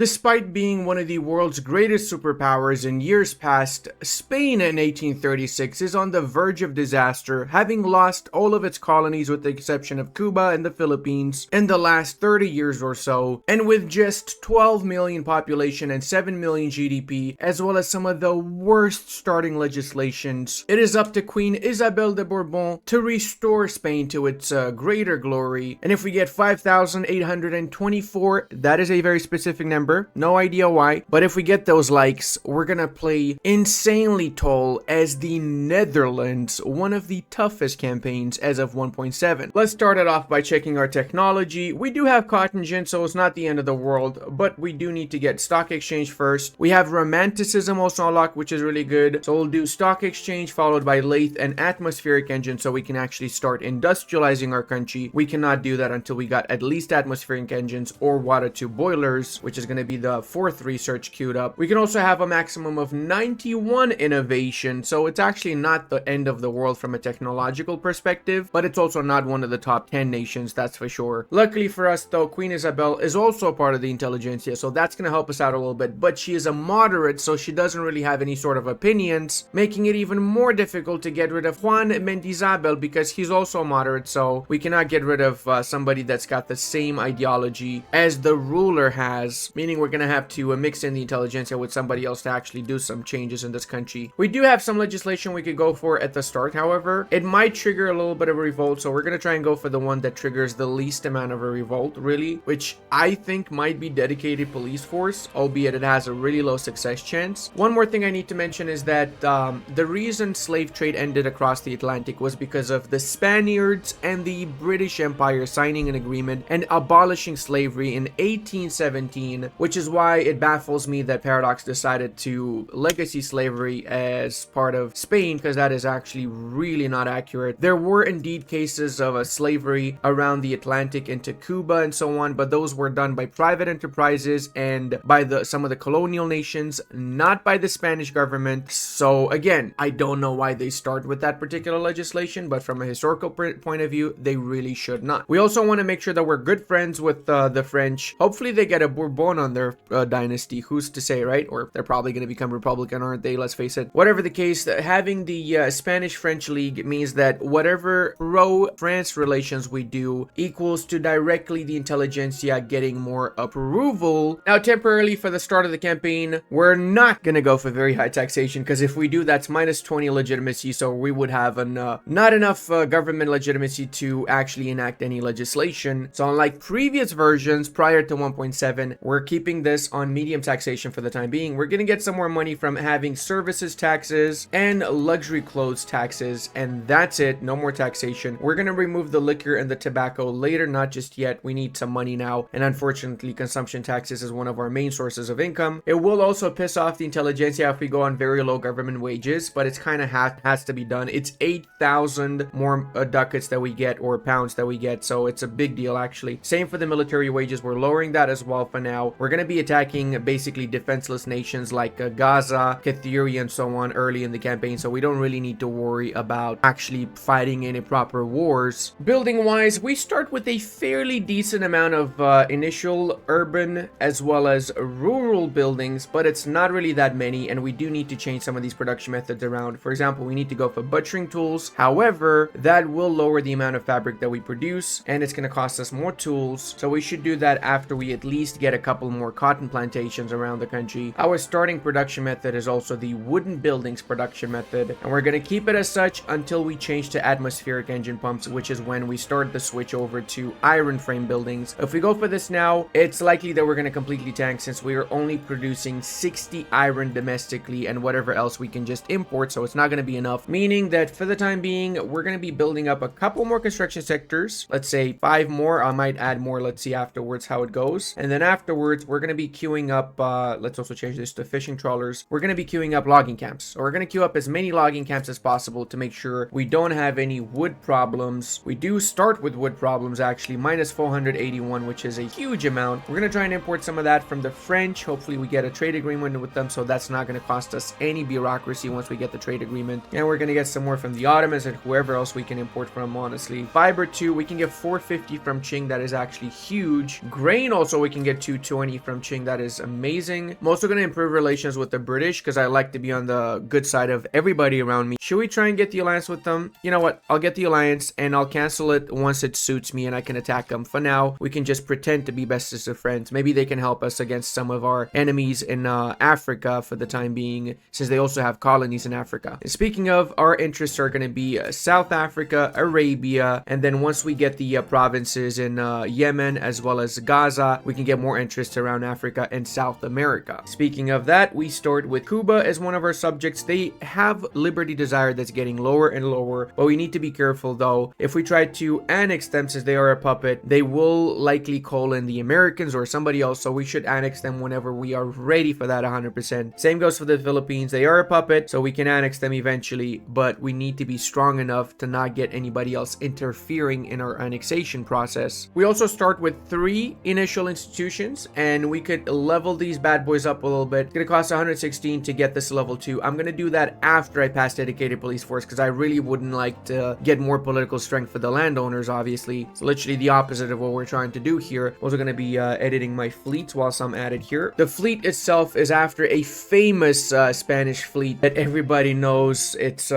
Despite being one of the world's greatest superpowers in years past, Spain in 1836 is on the verge of disaster, having lost all of its colonies with the exception of Cuba and the Philippines in the last 30 years or so, and with just 12 million population and 7 million GDP, as well as some of the worst starting legislations, it is up to Queen Isabel de Bourbon to restore Spain to its greater glory. And if we get 5,824, that is a very specific number, no idea why, but if we get those likes, we're gonna play insanely tall as the Netherlands, one of the toughest campaigns as of 1.7. Let's start it off by checking our technology. We do have cotton gin, so it's not the end of the world, but we do need to get stock exchange first. We have romanticism also unlocked, which is really good, so we'll do stock exchange followed by lathe and atmospheric engine so we can actually start industrializing our country. We cannot do that until we got at least atmospheric engines or water tube boilers, which is going to be the fourth research queued up. We can also have a maximum of 91 innovation, so it's actually not the end of the world from a technological perspective, but it's also not one of the top 10 nations, that's for sure. Luckily for us though, Queen Isabel is also part of the intelligentsia, so that's going to help us out a little bit, but she is a moderate, so she doesn't really have any sort of opinions, making it even more difficult to get rid of Juan Mendizábal because he's also moderate, so we cannot get rid of somebody that's got the same ideology as the ruler has, meaning we're gonna have to mix in the intelligentsia with somebody else to actually do some changes in this country. We do have some legislation we could go for at the start, however. It might trigger a little bit of a revolt, so we're gonna try and go for the one that triggers the least amount of a revolt, really, which I think might be dedicated police force, albeit it has a really low success chance. One more thing I need to mention is that the reason slave trade ended across the Atlantic was because of the Spaniards and the British Empire signing an agreement and abolishing slavery in 1817, which is why it baffles me that Paradox decided to legacy slavery as part of Spain, because that is actually really not accurate. There were indeed cases of slavery around the Atlantic into Cuba and so on, but those were done by private enterprises and by some of the colonial nations, not by the Spanish government. So again, I don't know why they start with that particular legislation, but from a historical point of view, they really should not. We also want to make sure that we're good friends with the French. Hopefully they get a Bourbon on their dynasty. Who's to say, right? Or they're probably going to become Republican, aren't they? Let's face it. Whatever the case, having the Spanish-French League means that whatever pro-France relations we do equals to directly the intelligentsia getting more approval. Now, temporarily for the start of the campaign, we're not going to go for very high taxation, because if we do, that's minus 20 legitimacy, so we would have not enough government legitimacy to actually enact any legislation. So unlike previous versions prior to 1.7, we're keeping this on medium taxation for the time being. We're gonna get some more money from having services taxes and luxury clothes taxes, and that's it. No more taxation. We're gonna remove the liquor and the tobacco later, not just yet. We need some money now, and unfortunately consumption taxes is one of our main sources of income. It will also piss off the intelligentsia if we go on very low government wages, but it's kind of has to be done. It's 8,000 more ducats that we get, or pounds that we get, so it's a big deal actually. Same for the military wages. We're lowering that as well for now. We're going to be attacking basically defenseless nations like Gaza, Kathiri, and so on early in the campaign, so we don't really need to worry about actually fighting any proper wars. Building wise, we start with a fairly decent amount of initial urban as well as rural buildings, but it's not really that many, and we do need to change some of these production methods around. For example, we need to go for butchering tools. However, that will lower the amount of fabric that we produce, and it's going to cost us more tools, so we should do that after we at least get a couple more cotton plantations around the country. Our starting production method is also the wooden buildings production method, and we're going to keep it as such until we change to atmospheric engine pumps, which is when we start the switch over to iron frame buildings. If we go for this now, it's likely that we're going to completely tank, since we are only producing 60 iron domestically and whatever else we can just import, so it's not going to be enough, meaning that for the time being, we're going to be building up a couple more construction sectors. Let's say 5 more. I might add more. Let's see afterwards how it goes. And then afterwards, we're going to be queuing up, let's also change this to fishing trawlers. We're going to be queuing up logging camps. So we're going to queue up as many logging camps as possible to make sure we don't have any wood problems. We do start with wood problems actually, minus 481, which is a huge amount. We're going to try and import some of that from the French. Hopefully we get a trade agreement with them, so that's not going to cost us any bureaucracy once we get the trade agreement. And we're going to get some more from the Ottomans and whoever else we can import from, honestly. Fiber too, we can get 450 from Qing. That is actually huge. Grain also we can get 220 money from Qing. That is amazing. I'm also going to improve relations with the British because I like to be on the good side of everybody around me. Should we try and get the alliance with them? You know what? I'll get the alliance and I'll cancel it once it suits me and I can attack them. For now, we can just pretend to be bestest of friends. Maybe they can help us against some of our enemies in Africa for the time being, since they also have colonies in Africa. And speaking of, our interests are going to be South Africa, Arabia, and then once we get the provinces in Yemen as well as Gaza, we can get more interest around Africa and South America. Speaking of that, we start with Cuba as one of our subjects. They have liberty desire that's getting lower and lower, but we need to be careful though. If we try to annex them, since they are a puppet, they will likely call in the Americans or somebody else, so we should annex them whenever we are ready for that 100%. Same goes for the Philippines. They are a puppet, so we can annex them eventually, but we need to be strong enough to not get anybody else interfering in our annexation process. We also start with 3 initial institutions, and we could level these bad boys up a little bit. It's gonna cost 116 to get this level 2. I'm gonna do that after I pass dedicated police force because I really wouldn't like to get more political strength for the landowners, obviously. It's literally the opposite of what we're trying to do here. Also gonna be editing my fleets whilst I'm at it here. The fleet itself is after a famous Spanish fleet that everybody knows. It's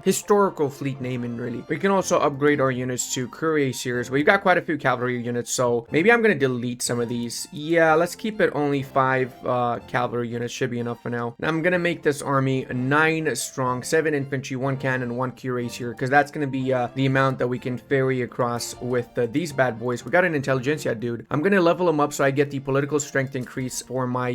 historical fleet naming, really. We can also upgrade our units to cuirassiers. We've got quite a few cavalry units, so maybe I'm gonna delete some of these. Yeah, let's keep it only 5 cavalry units. Should be enough for now. Now I'm gonna make this army 9 strong, 7 infantry, 1 cannon, 1 cuirassier, because that's gonna be the amount that we can ferry across with these bad boys. We got an intelligentsia, dude. I'm gonna level them up so I get the political strength increase for my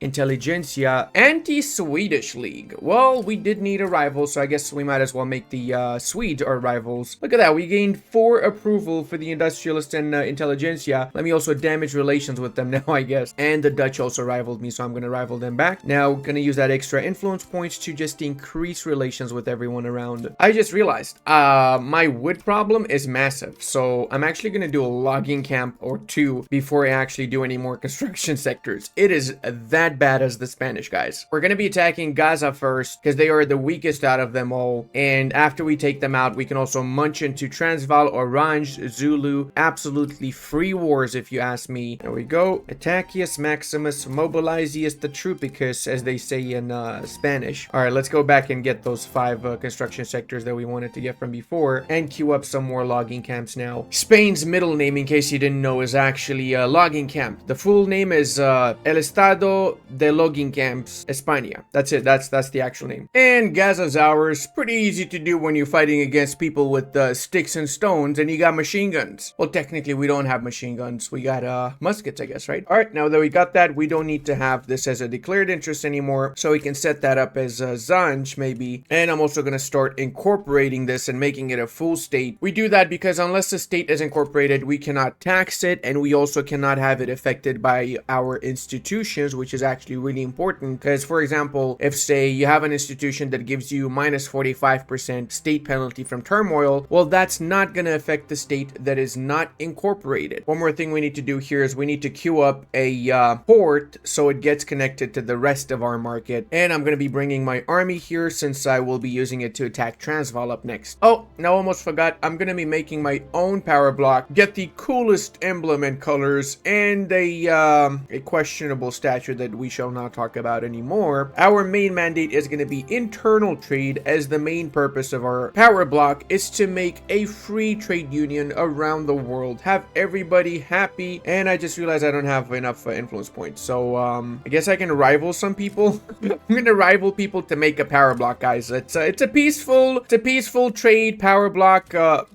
intelligentsia. Anti-Swedish League. Well, we did need a rival, so I guess we might as well make the Swedes our rivals. Look at that. We gained 4 approval for the industrialist and intelligentsia. Let me also damage relations with them now, I guess. And the Dutch also rivaled me, so I'm gonna rival them back. Now, gonna use that extra influence points to just increase relations with everyone around. I just realized my wood problem is massive, so I'm actually gonna do a logging camp or 2 before I actually do any more construction sectors. It is that bad as the Spanish guys. We're gonna be attacking Gaza first because they are the weakest out of them all, and after we take them out, we can also munch into Transvaal, Orange, Zulu. Absolutely free wars, if you ask me. There we go. Attacius Maximus, Mobilizius the Troopicus, as they say in Spanish. All right, let's go back and get those 5 construction sectors that we wanted to get from before and queue up some more logging camps now. Spain's middle name, in case you didn't know, is actually a logging camp. The full name is El Estado de Logging Camps, España. That's it. That's the actual name. And Gaza's ours. Pretty easy to do when you're fighting against people with sticks and stones and you got machine guns. Well, technically, we don't have machine guns. We got muskets, I guess, right? All right, now that we got that, we don't need to have this as a declared interest anymore, so we can set that up as Zanj, maybe. And I'm also going to start incorporating this and making it a full state. We do that because unless the state is incorporated, we cannot tax it, and we also cannot have it affected by our institutions, which is actually really important. Because, for example, if, say, you have an institution that gives you minus 45% state penalty from turmoil, well, that's not going to affect the state that is not incorporated. One more thing we need to do here is we need to queue up a port so it gets connected to the rest of our market. And I'm going to be bringing my army here since I will be using it to attack Transvaal up next. Oh, now almost forgot. I'm going to be making my own power block, get the coolest emblem and colors, and a questionable statue that we shall not talk about anymore. Our main mandate is going to be internal trade, as the main purpose of our power block is to make a free trade union around the world, have everybody happy. And I just realized I don't have enough influence points, so I guess I can rival some people. I'm gonna rival people to make a power block, guys. It's a peaceful trade power block.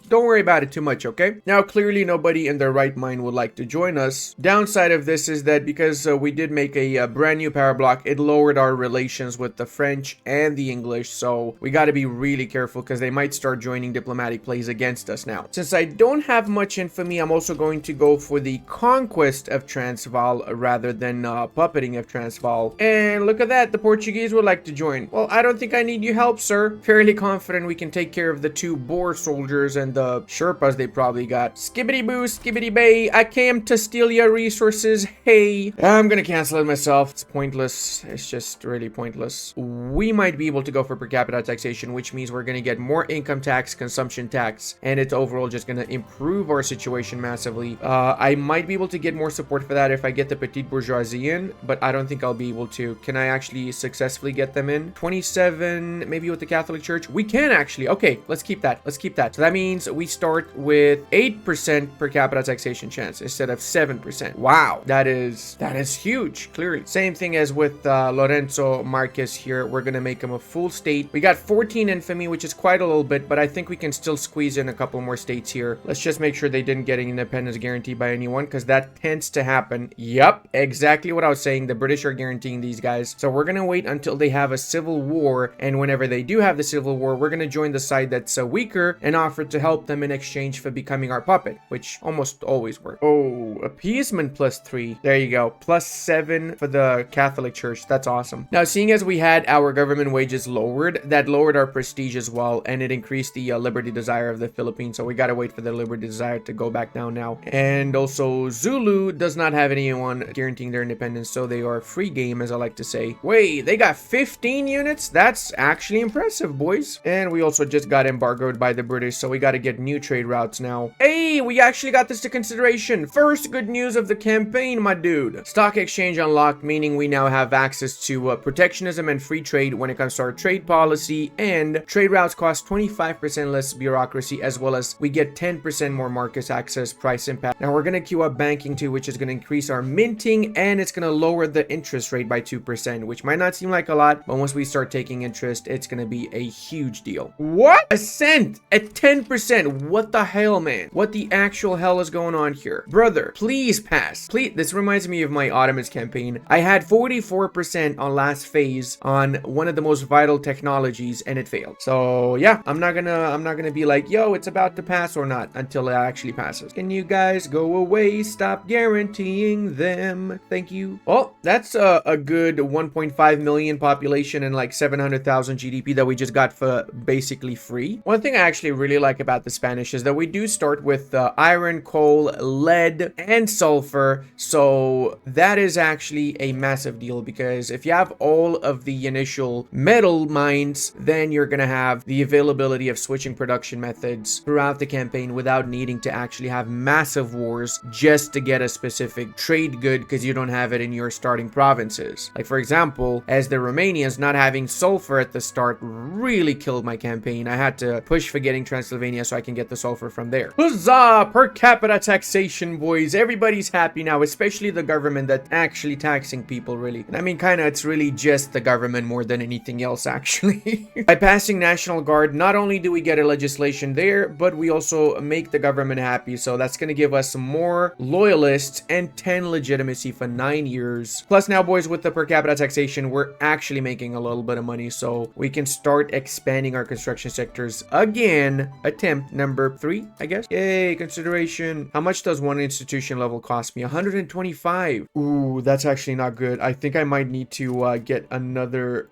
Don't worry about it too much, okay? Now, clearly nobody in their right mind would like to join us. Downside of this is that because we did make a brand new power block, it lowered our relations with the French and the English, so we got to be really careful because they might start joining diplomatic plays against us now. Since I don't have much infamy, I'm also going to go for the conquest of Transvaal rather than puppeting of Transvaal. And look at that, the Portuguese would like to join. Well, I don't think I need your help, sir. Fairly confident we can take care of the 2 Boer soldiers and the Sherpas they probably got. Skibbity boo, skibbity bay, I came to steal your resources, hey. I'm gonna cancel it myself. It's pointless. It's just really pointless. We might be able to go for per capita taxation, which means we're gonna get more income tax, consumption tax, and it's overall just gonna improve our situation massively. I might be able to get more more support for that if I get the petite bourgeoisie in, but I don't think I'll be able to. Can I actually successfully get them in? 27, maybe with the Catholic Church? We can actually. Okay, let's keep that. Let's keep that. So that means we start with 8% per capita taxation chance instead of 7%. Wow, that is huge, clearly. Same thing as with Lorenzo Marquez here. We're gonna make him a full state. We got 14 infamy, which is quite a little bit, but I think we can still squeeze in a couple more states here. Let's just make sure they didn't get an independence guarantee by anyone, because that tends to happen. Yep, exactly what I was saying. The British are guaranteeing these guys. So we're gonna wait until they have a civil war, and whenever they do have the civil war, we're gonna join the side that's weaker and offer to help them in exchange for becoming our puppet, which almost always works. Oh, appeasement +3. There you go. +7 for the Catholic Church. That's awesome. Now, seeing as we had our government wages lowered, that lowered our prestige as well, and it increased the liberty desire of the Philippines. So we gotta wait for the liberty desire to go back down now. And also, Zulu does not have anyone guaranteeing their independence, so they are free game, as I like to say. Wait, they got 15 units? That's actually impressive, boys. And we also just got embargoed by the British, so we gotta get new trade routes now. Hey, we actually got this to consideration. First good news of the campaign, my dude. Stock exchange unlocked, meaning we now have access to protectionism and free trade when it comes to our trade policy, and trade routes cost 25% less bureaucracy, as well as we get 10% more market access, price impact. Now we're gonna queue up banking too, which is gonna increase our minting, and it's gonna lower the interest rate by 2%, which might not seem like a lot, but once we start taking interest, it's gonna be a huge deal. What? A cent at 10%. What the hell, man? What the actual hell is going on here? Brother, please pass. Please. This reminds me of my Ottomans campaign. I had 44% on last phase on one of the most vital technologies, and it failed. So yeah, I'm not gonna be like, yo, it's about to pass or not until it actually passes. Can you guys go away? Stop guaranteeing them. Thank you. Well, that's a good 1.5 million population and like 700,000 GDP that we just got for basically free. One thing I actually really like about the Spanish is that we do start with iron, coal, lead, and sulfur. So that is actually a massive deal, because if you have all of the initial metal mines, then you're gonna have the availability of switching production methods throughout the campaign without needing to actually have massive wars just to get a specific trade good because you don't have it in your starting provinces. Like, for example, as the Romanians, not having sulfur at the start really killed my campaign. I had to push for getting Transylvania so I can get the sulfur from there. Huzzah! Per capita taxation, boys. Everybody's happy now, especially the government that's actually taxing people, really. And I mean, kind of, it's really just the government more than anything else, actually. By passing National Guard, not only do we get a legislation there, but we also make the government happy. So that's going to give us more loyalists and 10 legitimacy for 9 years. Plus now, boys, with the per capita taxation, we're actually making a little bit of money, so we can start expanding our construction sectors again. Attempt number 3, I guess. Yay, consideration. How much does one institution level cost me? 125. Ooh, that's actually not good. I think I might need to get another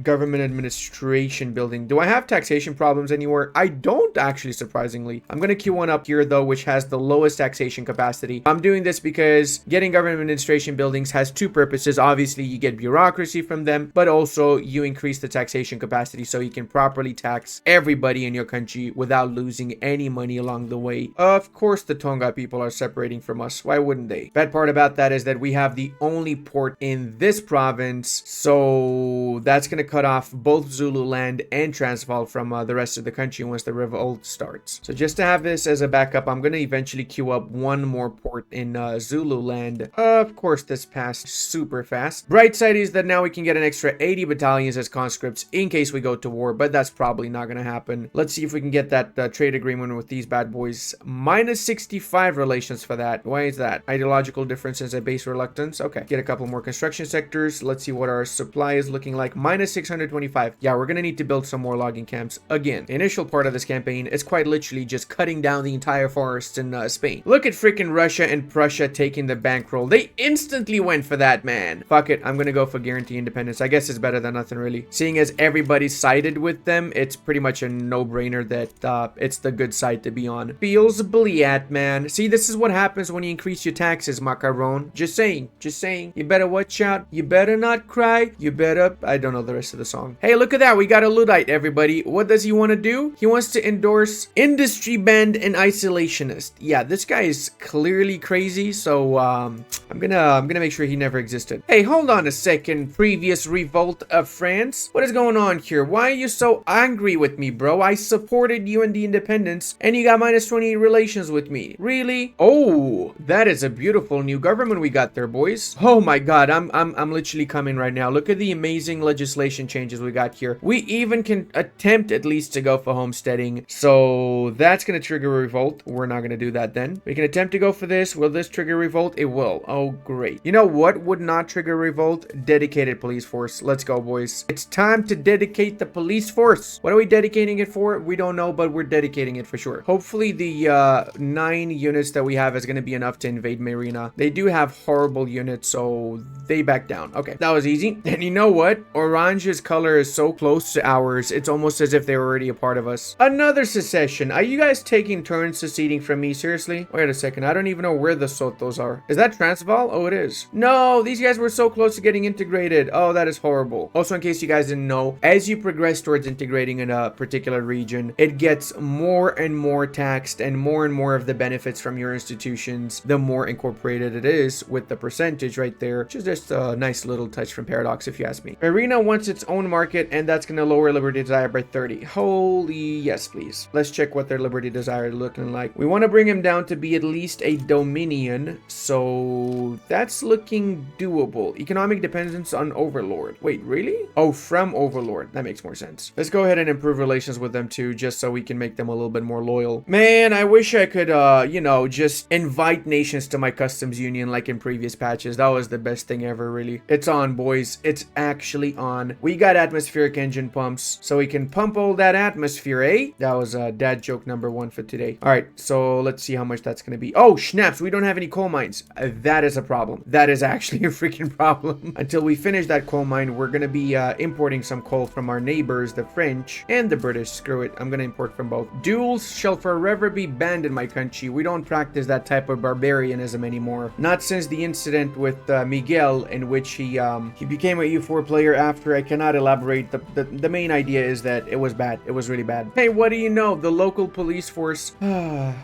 government administration building. Do I have taxation problems anywhere? I don't, actually, surprisingly. I'm gonna queue one up here though, which has the lowest taxation capacity. I'm doing this because getting government administration buildings has two purposes. Obviously, you get bureaucracy from them, but also you increase the taxation capacity so you can properly tax everybody in your country without losing any money along the way. Of course, the Tonga people are separating from us. Why wouldn't they? Bad part about that is that we have the only port in this province, so that's gonna cut off both Zululand and Transvaal from the rest of the country once the revolt starts. So just to have this as a backup, I'm gonna eventually queue up one more port in Zululand. Of course, this passed super fast. Bright side is that now we can get an extra 80 battalions as conscripts in case we go to war, but that's probably not gonna happen. Let's see if we can get that trade agreement with these bad boys. Minus 65 relations for that. Why is that? Ideological differences at base reluctance. Okay, get a couple more construction sectors. Let's see what our supply is looking like. Minus 625. Yeah, we're gonna need to build some more logging camps. Again, the initial part of this campaign is quite literally just cutting down the entire forests in Spain. Look at freaking Russia and Prussia taking the bankroll. They instantly went for that, man. Fuck it, I'm gonna go for guarantee independence. I guess it's better than nothing, really. Seeing as everybody sided with them, it's pretty much a no-brainer that it's the good side to be on. Feels bliat, man. See, this is what happens when you increase your taxes, macaron. Just saying, just saying. You better watch out. You better not cry. You better... I don't know the rest of the song. Hey, look at that. We got a Luddite, everybody. What does he want to do? He wants to endorse industry banned and isolationist. Yeah, this guy is clearly crazy. crazy, so I'm gonna make sure he never existed. Hey, hold on a second, previous revolt of France. What is going on here? Why are you so angry with me, bro? I supported you in the independence, and you got minus 28 relations with me. Really? Oh, that is a beautiful new government we got there, boys. Oh my god, I'm literally coming right now. Look at the amazing legislation changes we got here. We even can attempt at least to go for homesteading, so that's gonna trigger a revolt. We're not gonna do that then. We can attempt to go for this. Will this trigger revolt? It will. Oh, great. You know what would not trigger revolt? Dedicated police force. Let's go, boys. It's time to dedicate the police force. What are we dedicating it for? We don't know, but we're dedicating it for sure. Hopefully the 9 units that we have is going to be enough to invade Marina. They do have horrible units, so they back down. Okay, that was easy. And you know what? Orange's color is so close to ours, it's almost as if they were already a part of us. Another secession. Are you guys taking turns seceding from me? Seriously? Wait a second. I don't even know where the Sotos are. Is that Transvaal? Oh, it is. No, these guys were so close to getting integrated. Oh, that is horrible. Also, in case you guys didn't know, as you progress towards integrating in a particular region, it gets more and more taxed, and more of the benefits from your institutions, the more incorporated it is with the percentage right there, which is just a nice little touch from Paradox, if you ask me. Marina wants its own market, and that's going to lower Liberty Desire by 30. Holy yes, please. Let's check what their Liberty Desire is looking like. We want to bring him down to be at least a Dominion, so that's looking doable. Economic dependence on Overlord. Wait, really? Oh, from Overlord. That makes more sense. Let's go ahead and improve relations with them too, just so we can make them a little bit more loyal. Man, I wish I could, you know, just invite nations to my customs union like in previous patches. That was the best thing ever, really. It's on, boys. It's actually on. We got atmospheric engine pumps, so we can pump all that atmosphere, eh? That was dad joke number 1 for today. All right, so let's see how much that's going to be. Oh, snaps. We don't have any coal mines. That is a problem. That is actually a freaking problem. Until we finish that coal mine, we're going to be importing some coal from our neighbors, the French and the British. Screw it. I'm going to import from both. Duels shall forever be banned in my country. We don't practice that type of barbarianism anymore. Not since the incident with Miguel, in which he became a U4 player after. I cannot elaborate. The main idea is that it was bad. It was really bad. Hey, what do you know? The local police force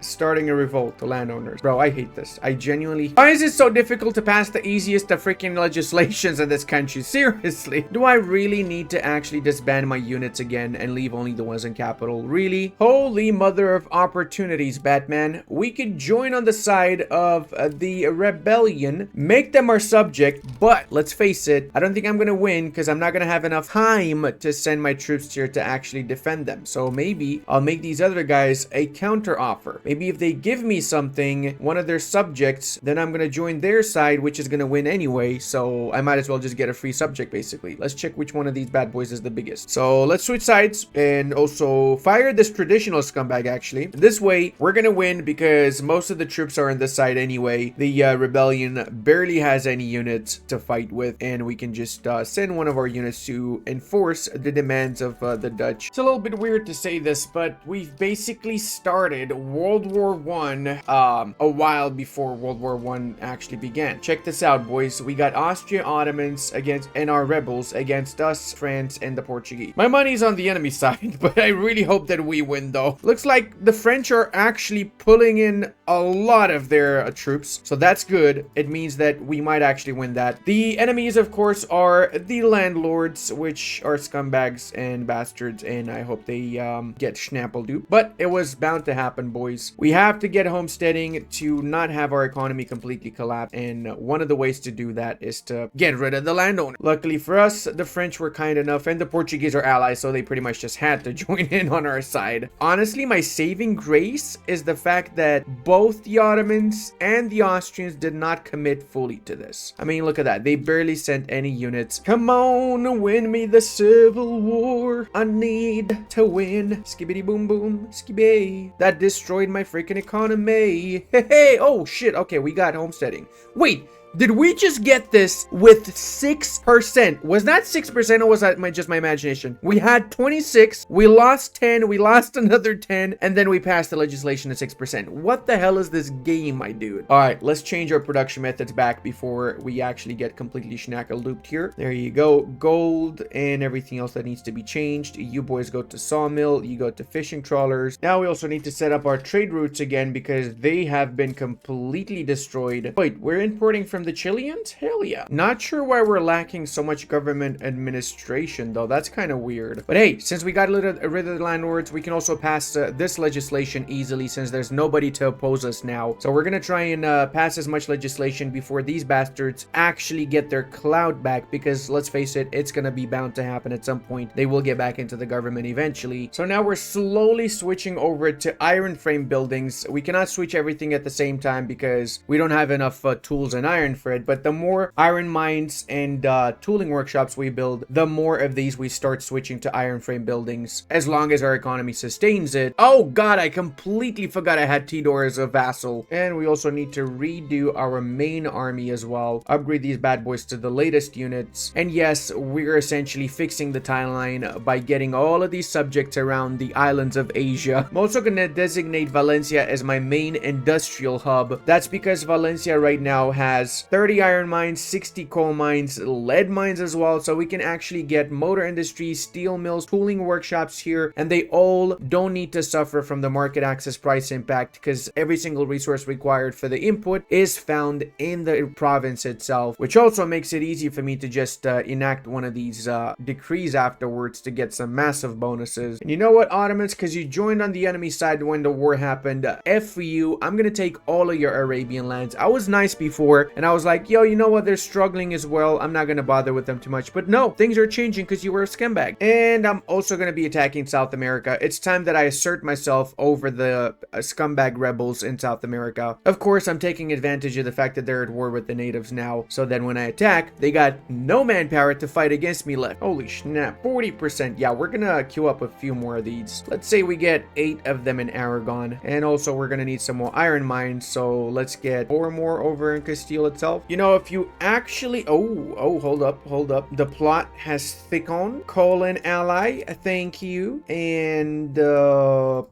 starting a revolt. The landowners. Bro, I hate this. I genuinely... Why is it so difficult to pass the easiest of freaking legislations in this country? Seriously. Do I really need to actually disband my units again and leave only the ones in capital? Really? Holy mother of opportunities, Batman. We could join on the side of the rebellion, make them our subject, but let's face it, I don't think I'm gonna win because I'm not gonna have enough time to send my troops here to actually defend them. So maybe I'll make these other guys a counter offer. Maybe if they give me something, one of their subjects, then I'm gonna join their side, which is gonna win anyway, so I might as well just get a free subject basically. Let's check which one of these bad boys is the biggest. So let's switch sides and also fire this traditional scumbag actually. This way we're gonna win because most of the troops are on this side anyway. The rebellion barely has any units to fight with, and we can just send one of our units to enforce the demands of the Dutch. It's a little bit weird to say this, but we've basically started World War I a while before World War I actually began. Check this out, boys. We got Austria Ottomans against and our rebels against us, France, and the Portuguese. My money's on the enemy side, but I really hope that we win though. Looks like the French are actually pulling in a lot of their troops, so that's good. It means that we might actually win that. The enemies, of course, are the landlords, which are scumbags and bastards, and I hope they get schnappeldoop. But it was bound to happen, boys. We have to get homesteading to not have our economy completely collapse, and one of the ways to do that is to get rid of the landowner. Luckily for us, the French were kind enough, and the Portuguese are allies, so they pretty much just had to join in on our side. Honestly, my saving grace is the fact that both the Ottomans and the Austrians did not commit fully to this. I mean, look at that. They barely sent any units. Come on, win me the Civil War. I need to win. Skibbity boom boom, skibby. That destroyed my freaking economy. Hey, hey, oh shit. Okay, we got homesteading. Wait, Did we just get this with 6%? Was that 6% or was that just my imagination? We had 26, we lost 10, we lost another 10, and then we passed the legislation at 6%. What the hell is this game, my dude? All right, let's change our production methods back before we actually get completely schnackle looped here. There you go. Gold and everything else that needs to be changed. You boys go to sawmill, you go to fishing trawlers. Now we also need to set up our trade routes again because they have been completely destroyed. Wait, we're importing from the Chileans? Hell yeah. Not sure why we're lacking so much government administration though. That's kind of weird. But hey, since we got rid of the landlords, we can also pass this legislation easily since there's nobody to oppose us now. So we're gonna try and pass as much legislation before these bastards actually get their clout back, because let's face it, it's gonna be bound to happen at some point. They will get back into the government eventually. So now we're slowly switching over to iron frame buildings. We cannot switch everything at the same time because we don't have enough tools and iron for it, but the more iron mines and tooling workshops we build, the more of these we start switching to iron frame buildings, as long as our economy sustains it. Oh god, I completely forgot I had Tidor as a vassal. And we also need to redo our main army as well, upgrade these bad boys to the latest units. And yes, we're essentially fixing the timeline by getting all of these subjects around the islands of Asia. I'm also gonna designate Valencia as my main industrial hub. That's because Valencia right now has 30 iron mines, 60 coal mines, lead mines as well, so we can actually get motor industries, steel mills, tooling workshops here, and they all don't need to suffer from the market access price impact because every single resource required for the input is found in the province itself, which also makes it easy for me to just enact one of these decrees afterwards to get some massive bonuses. And you know what, Ottomans, because you joined on the enemy side when the war happened, F you, I'm gonna take all of your Arabian lands. I was nice before and I was like, yo, you know what, they're struggling as well, I'm not gonna bother with them too much, but no, things are changing because you were a scumbag. And I'm also gonna be attacking South America. It's time that I assert myself over the scumbag rebels in South America. Of course, I'm taking advantage of the fact that they're at war with the natives now, so then when I attack, they got no manpower to fight against me left. Holy snap, 40%. Yeah, we're gonna queue up a few more of these. Let's say we get 8 of them in Aragon, and also we're gonna need some more iron mines, so let's get 4 more over in Castile itself. You know, if you actually, hold up, the plot has thickened. Call an ally, thank you. And boom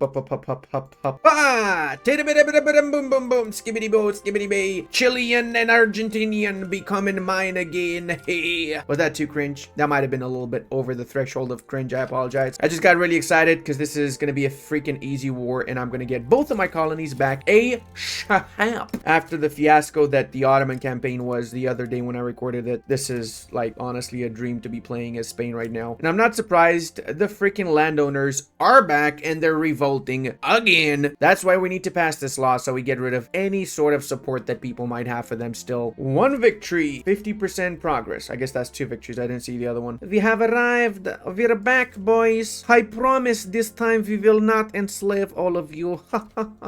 boom boom, skibbity boo, skibbity bay. Chilean and Argentinian becoming mine again. Hey, was that too cringe? That might have been a little bit over the threshold of cringe. I apologize. I just got really excited because this is gonna be a freaking easy war, and I'm gonna get both of my colonies back after the fiasco that the Ottoman campaign was the other day when I recorded it. This is like honestly a dream to be playing as Spain right now, and I'm not surprised. The freaking landowners are back and they're revolting again. That's why we need to pass this law so we get rid of any sort of support that people might have for them still. 1 victory, 50% progress. I guess that's 2 victories. I didn't see the other one. We have arrived. We're back, boys. I promise this time we will not enslave all of you.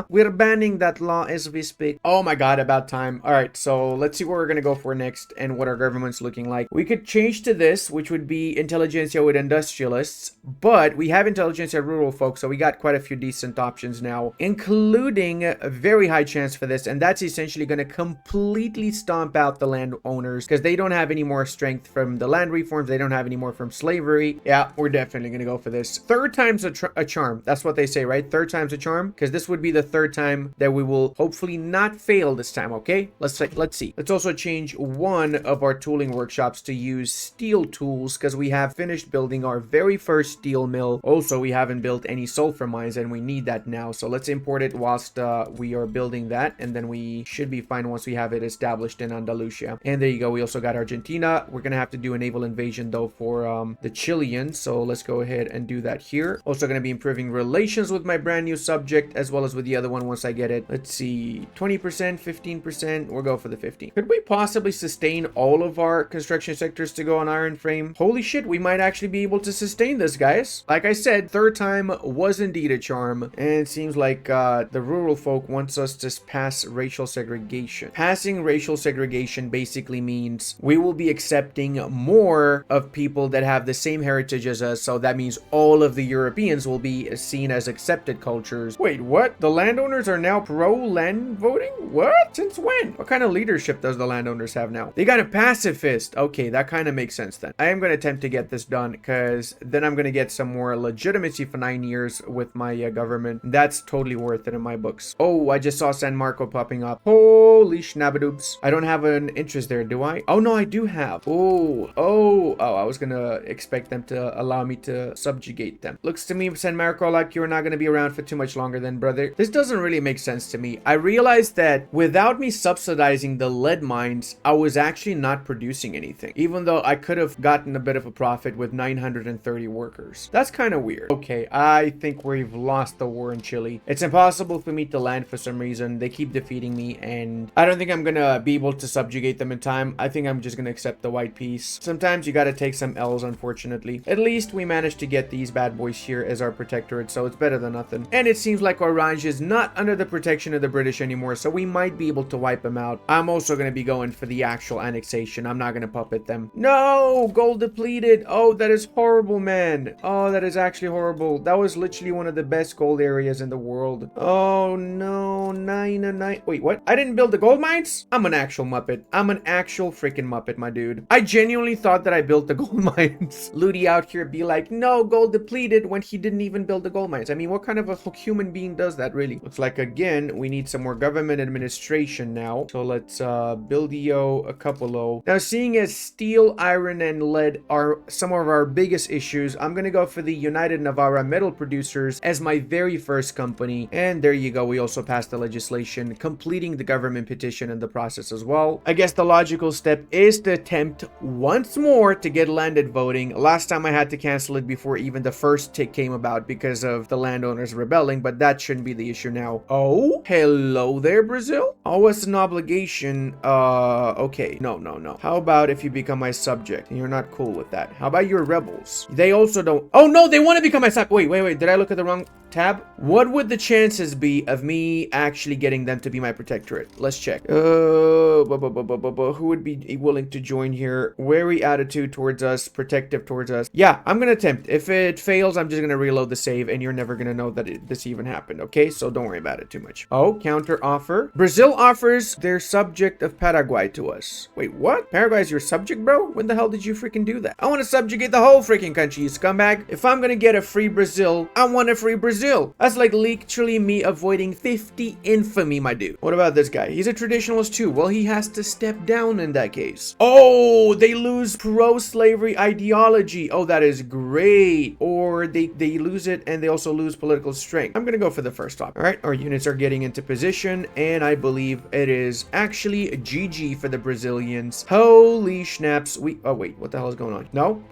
We're banning that law as we speak. Oh my god, about time. All right, so let's see what we're gonna go for next and what our government's looking like. We could change to this, which would be intelligentsia with industrialists, but we have intelligentsia rural folk, so we got quite a few decent options now, including a very high chance for this, and that's essentially going to completely stomp out the landowners because they don't have any more strength from the land reforms. They don't have any more from slavery. Yeah, we're definitely going to go for this. 3rd time's a charm. That's what they say, right? 3rd time's a charm, because this would be the 3rd time that we will hopefully not fail this time. Okay, let's see. Let's also change one of our tooling workshops to use steel tools because we have finished building our very first steel mill. Also, we haven't built any sulfur mines and we need that now, so let's import it whilst we are building that, and then we should be fine once we have it established in Andalusia. And there you go, we also got Argentina. We're gonna have to do a naval invasion though for the Chileans, so let's go ahead and do that here. Also gonna be improving relations with my brand new subject as well as with the other one once I get it. Let's see, 20%, 15%. We'll go for the 15. Could we possibly sustain all of our construction sectors to go on iron frame? Holy shit, we might actually be able to sustain this, guys. Like I said, 3rd time was indeed a charm, and it seems like the rural folk wants us to pass racial segregation. Passing racial segregation basically means we will be accepting more of people that have the same heritage as us, so that means all of the Europeans will be seen as accepted cultures. Wait, what? The landowners are now pro-land voting? What? Since when? What kind of leadership dictatorship does the landowners have now? They got a pacifist. Okay, that kind of makes sense then. I am going to attempt to get this done because then I'm going to get some more legitimacy for 9 years with my government. That's totally worth it in my books. Oh, I just saw San Marco popping up. Holy schnabadoobs. I don't have an interest there, do I? Oh, no, I do have. Oh, I was going to expect them to allow me to subjugate them. Looks to me, San Marco, like you're not going to be around for too much longer then, brother. This doesn't really make sense to me. I realized that without me subsidizing the lead mines, I was actually not producing anything, even though I could have gotten a bit of a profit with 930 workers. That's kind of weird. Okay, I think we've lost the war in Chile. It's impossible for me to land for some reason. They keep defeating me, and I don't think I'm gonna be able to subjugate them in time. I think I'm just gonna accept the white peace. Sometimes you gotta take some L's, unfortunately. At least we managed to get these bad boys here as our protectorate, so it's better than nothing. And it seems like Orange is not under the protection of the British anymore, so we might be able to wipe them out. I'm also gonna be going for the actual annexation. I'm not gonna puppet them. No, gold depleted. Oh, that is horrible, man. Oh, that is actually horrible. That was literally one of the best gold areas in the world. Oh no, 9. Wait, what? I didn't build the gold mines? I'm an actual muppet. I'm an actual freaking muppet, my dude. I genuinely thought that I built the gold mines. Ludi out here be like, no, gold depleted, when he didn't even build the gold mines. I mean, what kind of a human being does that, really? Looks like, again, we need some more government administration now. So let's build a couple. Now, seeing as steel, iron, and lead are some of our biggest issues, I'm gonna go for the United Navarra Metal Producers as my very first company. And there you go. We also passed the legislation, completing the government petition in the process as well. I guess the logical step is to attempt once more to get landed voting. Last time I had to cancel it before even the first tick came about because of the landowners rebelling, but that shouldn't be the issue now. Oh, hello there, Brazil. Oh, it's an obligation. Okay. No. How about if you become my subject? You're not cool with that. How about your rebels? They also don't. Oh no, they want to become my subject. Wait. Did I look at the wrong tab? What would the chances be of me actually getting them to be my protectorate? Let's check. Who would be willing to join here? Wary attitude towards us, protective towards us. Yeah, I'm gonna attempt. If it fails, I'm just gonna reload the save, and you're never gonna know that this even happened. Okay, so don't worry about it too much. Oh, counter offer. Brazil offers their subject of Paraguay to us. Wait, what? Paraguay is your subject, bro? When the hell did you freaking do that? I want to subjugate the whole freaking country, you scumbag. If I'm gonna get a free Brazil, I want a free Brazil. That's like literally me avoiding 50 infamy, my dude. What about this guy? He's a traditionalist too. Well, he has to step down in that case. Oh, they lose pro-slavery ideology. Oh, that is great. Or they lose it and they also lose political strength. I'm gonna go for the first option. All right, our units are getting into position, and I believe it is actually a GG for the Brazilians. Holy snaps. Oh wait, what the hell is going on? No,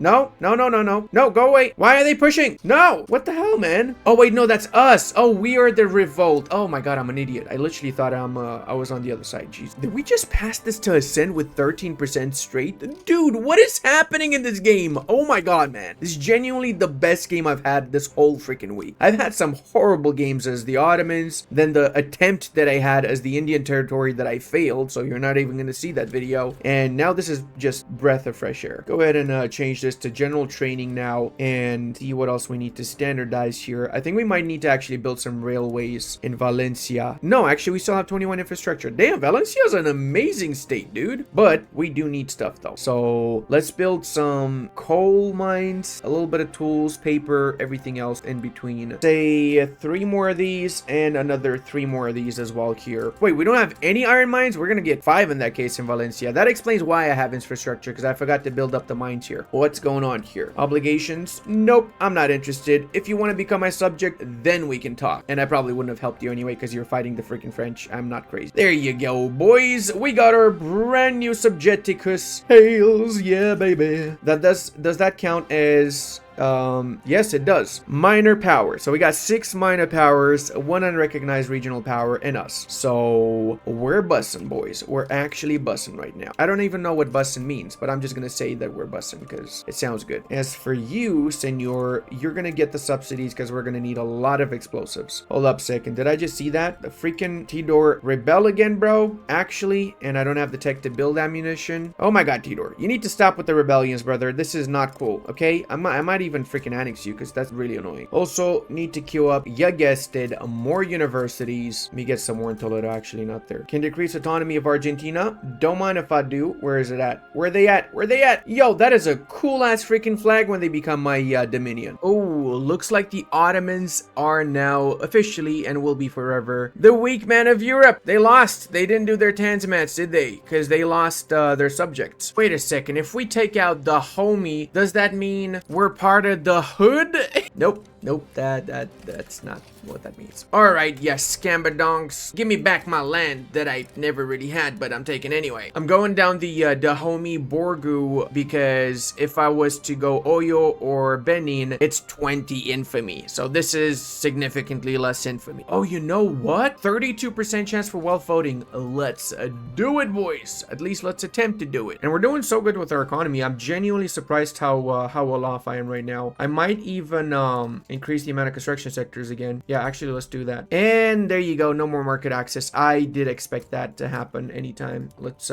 go away. Why are they pushing? No, what the hell, man? Oh wait, no, that's us. Oh, we are the revolt. Oh my god, I'm an idiot. I literally thought I was on the other side. Jeez, did we just pass this to ascend with 13% straight? Dude, what is happening in this game? Oh my god, man, this is genuinely the best game I've had this whole freaking week. I've had some horrible games as the Ottomans, then the attempt that I had as the Indian territory that I failed, so you're not even going to see that video, and now this is just breath of fresh air. Go ahead and change this to general training now and see what else we need to standardize here. I think we might need to actually build some railways in Valencia. No, actually, we still have 21 infrastructure. Damn, Valencia is an amazing state, dude. But we do need stuff, though. So let's build some coal mines, a little bit of tools, paper, everything else in between. Say 3 more of these and another 3 more of these as well here. Wait, we don't have any iron mines? We're gonna get 5 in that case in Valencia. That explains why I have infrastructure, because I forgot to build up the mines here. What's going on here? Obligations? Nope, I'm not interested. If you want to become my subject, then we can talk. And I probably wouldn't have helped you anyway because you're fighting the freaking French. I'm not crazy. There you go, boys. We got our brand new Subjecticus. Hails, yeah, baby. Does that count as Yes, it does. Minor power. So we got 6 minor powers, 1 unrecognized regional power, and us. So we're bussin', boys. We're actually bussin' right now. I don't even know what bussin' means, but I'm just gonna say that we're bussin' because it sounds good. As for you, senor, you're gonna get the subsidies because we're gonna need a lot of explosives. Hold up a second. Did I just see that? The freaking Tidor rebel again, bro? Actually, and I don't have the tech to build ammunition. Oh my god, Tidor. You need to stop with the rebellions, brother. This is not cool, okay? I might even even freaking annex you because that's really annoying. Also, need to queue up, you guessed it, more universities. Let me get some more in Toledo, actually, not there. Can decrease autonomy of Argentina. Don't mind if I do. Where is it at? Where they at? Where they at? Yo, that is a cool ass freaking flag when they become my dominion. Oh, looks like the Ottomans are now officially and will be forever the weak man of Europe. They lost. They didn't do their Tanzimats, did they? Because they lost their subjects. Wait a second. If we take out the homie, does that mean we're part of the hood? Nope. Nope, that's not what that means. Alright, yes, Scambadonks. Give me back my land that I never really had, but I'm taking anyway. I'm going down the Dahomey Borgu because if I was to go Oyo or Benin, it's 20 infamy. So this is significantly less infamy. Oh, you know what? 32% chance for wealth voting. Let's do it, boys. At least let's attempt to do it. And we're doing so good with our economy. I'm genuinely surprised how well off I am right now. I might even increase the amount of construction sectors again. Yeah, actually, let's do that. And there you go. No more market access. I did expect that to happen anytime. Let's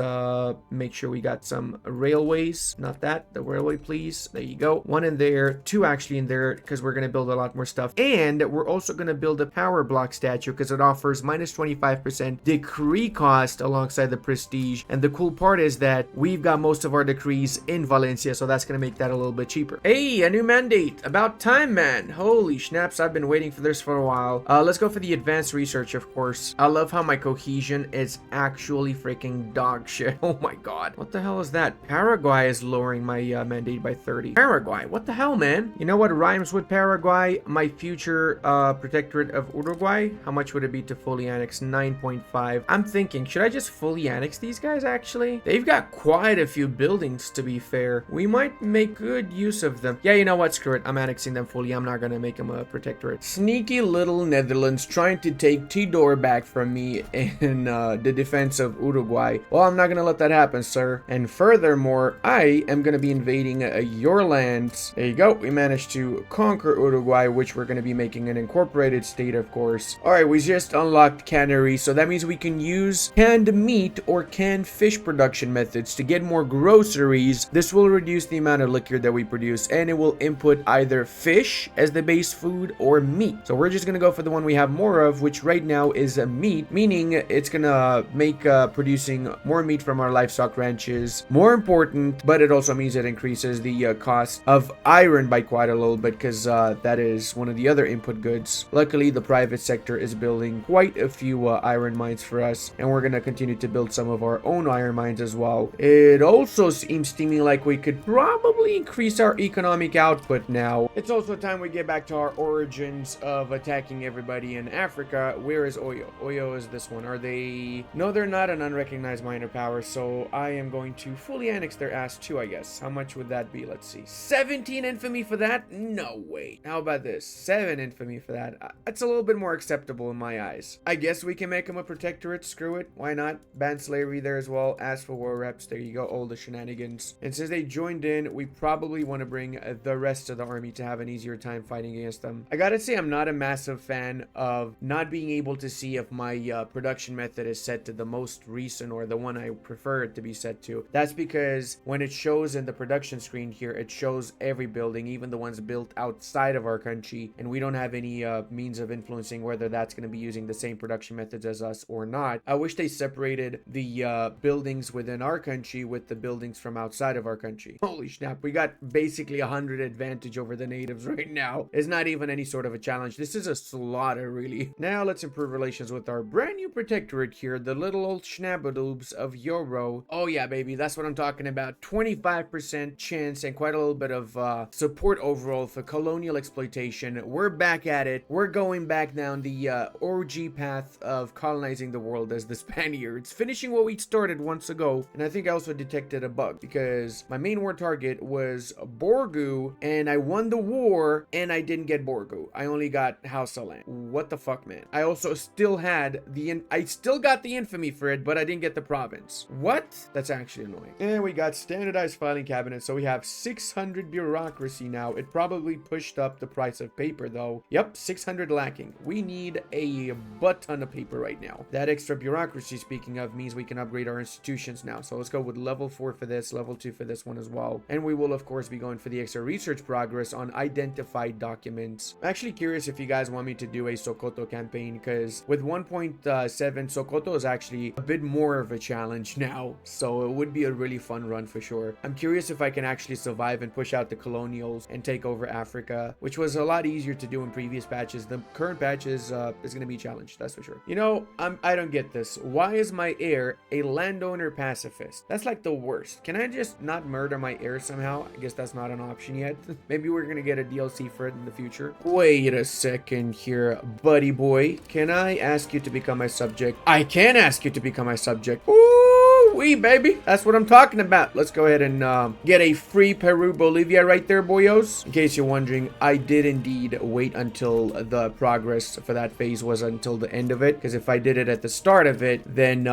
make sure we got some railways. Not that. The railway, please. There you go. One in there. Two actually in there because we're going to build a lot more stuff. And we're also going to build a power block statue because it offers minus 25% decree cost alongside the prestige. And the cool part is that we've got most of our decrees in Valencia, so that's going to make that a little bit cheaper. Hey, a new mandate. About time, man. Holy snaps, I've been waiting for this for a while. Let's go for the advanced research, of course. I love how my cohesion is actually freaking dog shit. Oh my god. What the hell is that? Paraguay is lowering my mandate by 30. Paraguay? What the hell, man? You know what rhymes with Paraguay? My future protectorate of Uruguay? How much would it be to fully annex? 9.5. I'm thinking, should I just fully annex these guys, actually? They've got quite a few buildings, to be fair. We might make good use of them. Yeah, you know what? Screw it. I'm annexing them fully. I'm not gonna make them a protectorate. Sneaky little Netherlands trying to take Tidor back from me in the defense of Uruguay. Well, I'm not gonna let that happen, sir. And furthermore, I am gonna be invading your lands. There you go. We managed to conquer Uruguay, which we're gonna be making an incorporated state, of course. All right, we just unlocked cannery, so that means we can use canned meat or canned fish production methods to get more groceries. This will reduce the amount of liquor that we produce, and it will input either fish as the base food or meat. So we're just gonna go for the one we have more of, which right now is meat, meaning it's gonna make producing more meat from our livestock ranches more important, but it also means it increases the cost of iron by quite a little bit because that is one of the other input goods. Luckily, the private sector is building quite a few iron mines for us, and we're gonna continue to build some of our own iron mines as well. It also seems to me like we could probably increase our economic output now. It's also time we get back to our origins of attacking everybody in Africa. Where is Oyo? Oyo is this one. Are they... No, they're not an unrecognized minor power, so I am going to fully annex their ass too, I guess. How much would that be? Let's see. 17 infamy for that? No way. How about this? 7 infamy for that. That's a little bit more acceptable in my eyes. I guess we can make them a protectorate. Screw it. Why not? Ban slavery there as well. Ask for war reps. There you go. All the shenanigans. And since they joined in, we probably want to bring the rest of the army to have an easier time fighting against them. I gotta say, I'm not a massive fan of not being able to see if my production method is set to the most recent or the one I prefer it to be set to. That's because when it shows in the production screen here, it shows every building, even the ones built outside of our country, and we don't have any means of influencing whether that's going to be using the same production methods as us or not. I wish they separated the buildings within our country with the buildings from outside of our country. Holy snap, we got basically 100 advantage over the natives right now. It's not even any sort of a challenge. This is a slaughter, really. Now let's improve relations with our brand new protectorate here, the little old schnabadoobs of Euro. Oh yeah, baby, that's what I'm talking about. 25% chance and quite a little bit of support overall for colonial exploitation. We're back at it. We're going back down the orgy path of colonizing the world as the Spaniards, finishing what we started once ago. And I think I also detected a bug because my main war target was Borgu, and I won the war and I I didn't get Borgo. I only got Hausaland. What the fuck, man? I also still had I still got the infamy for it, but I didn't get the province. What? That's actually annoying. And we got standardized filing cabinets, so we have 600 bureaucracy now. It probably pushed up the price of paper, though. Yep, 600 lacking. We need a butt ton of paper right now. That extra bureaucracy, speaking of, means we can upgrade our institutions now. So let's go with level 4 for this, level 2 for this one as well. And we will, of course, be going for the extra research progress on identified documents. I'm actually curious if you guys want me to do a Sokoto campaign, because with 1.7, Sokoto is actually a bit more of a challenge now. So it would be a really fun run for sure. I'm curious if I can actually survive and push out the colonials and take over Africa, which was a lot easier to do in previous patches. The current patch is going to be challenged, that's for sure. You know, I don't get this. Why is my heir a landowner pacifist? That's like the worst. Can I just not murder my heir somehow? I guess that's not an option yet. Maybe we're gonna get a DLC for it in the future. Wait a second here, buddy boy. Can I ask you to become my subject? I can ask you to become my subject. Ooh-wee, baby. That's what I'm talking about. Let's go ahead and get a free Peru Bolivia right there, boyos. In case you're wondering, I did indeed wait until the progress for that phase was until the end of it, because if I did it at the start of it, then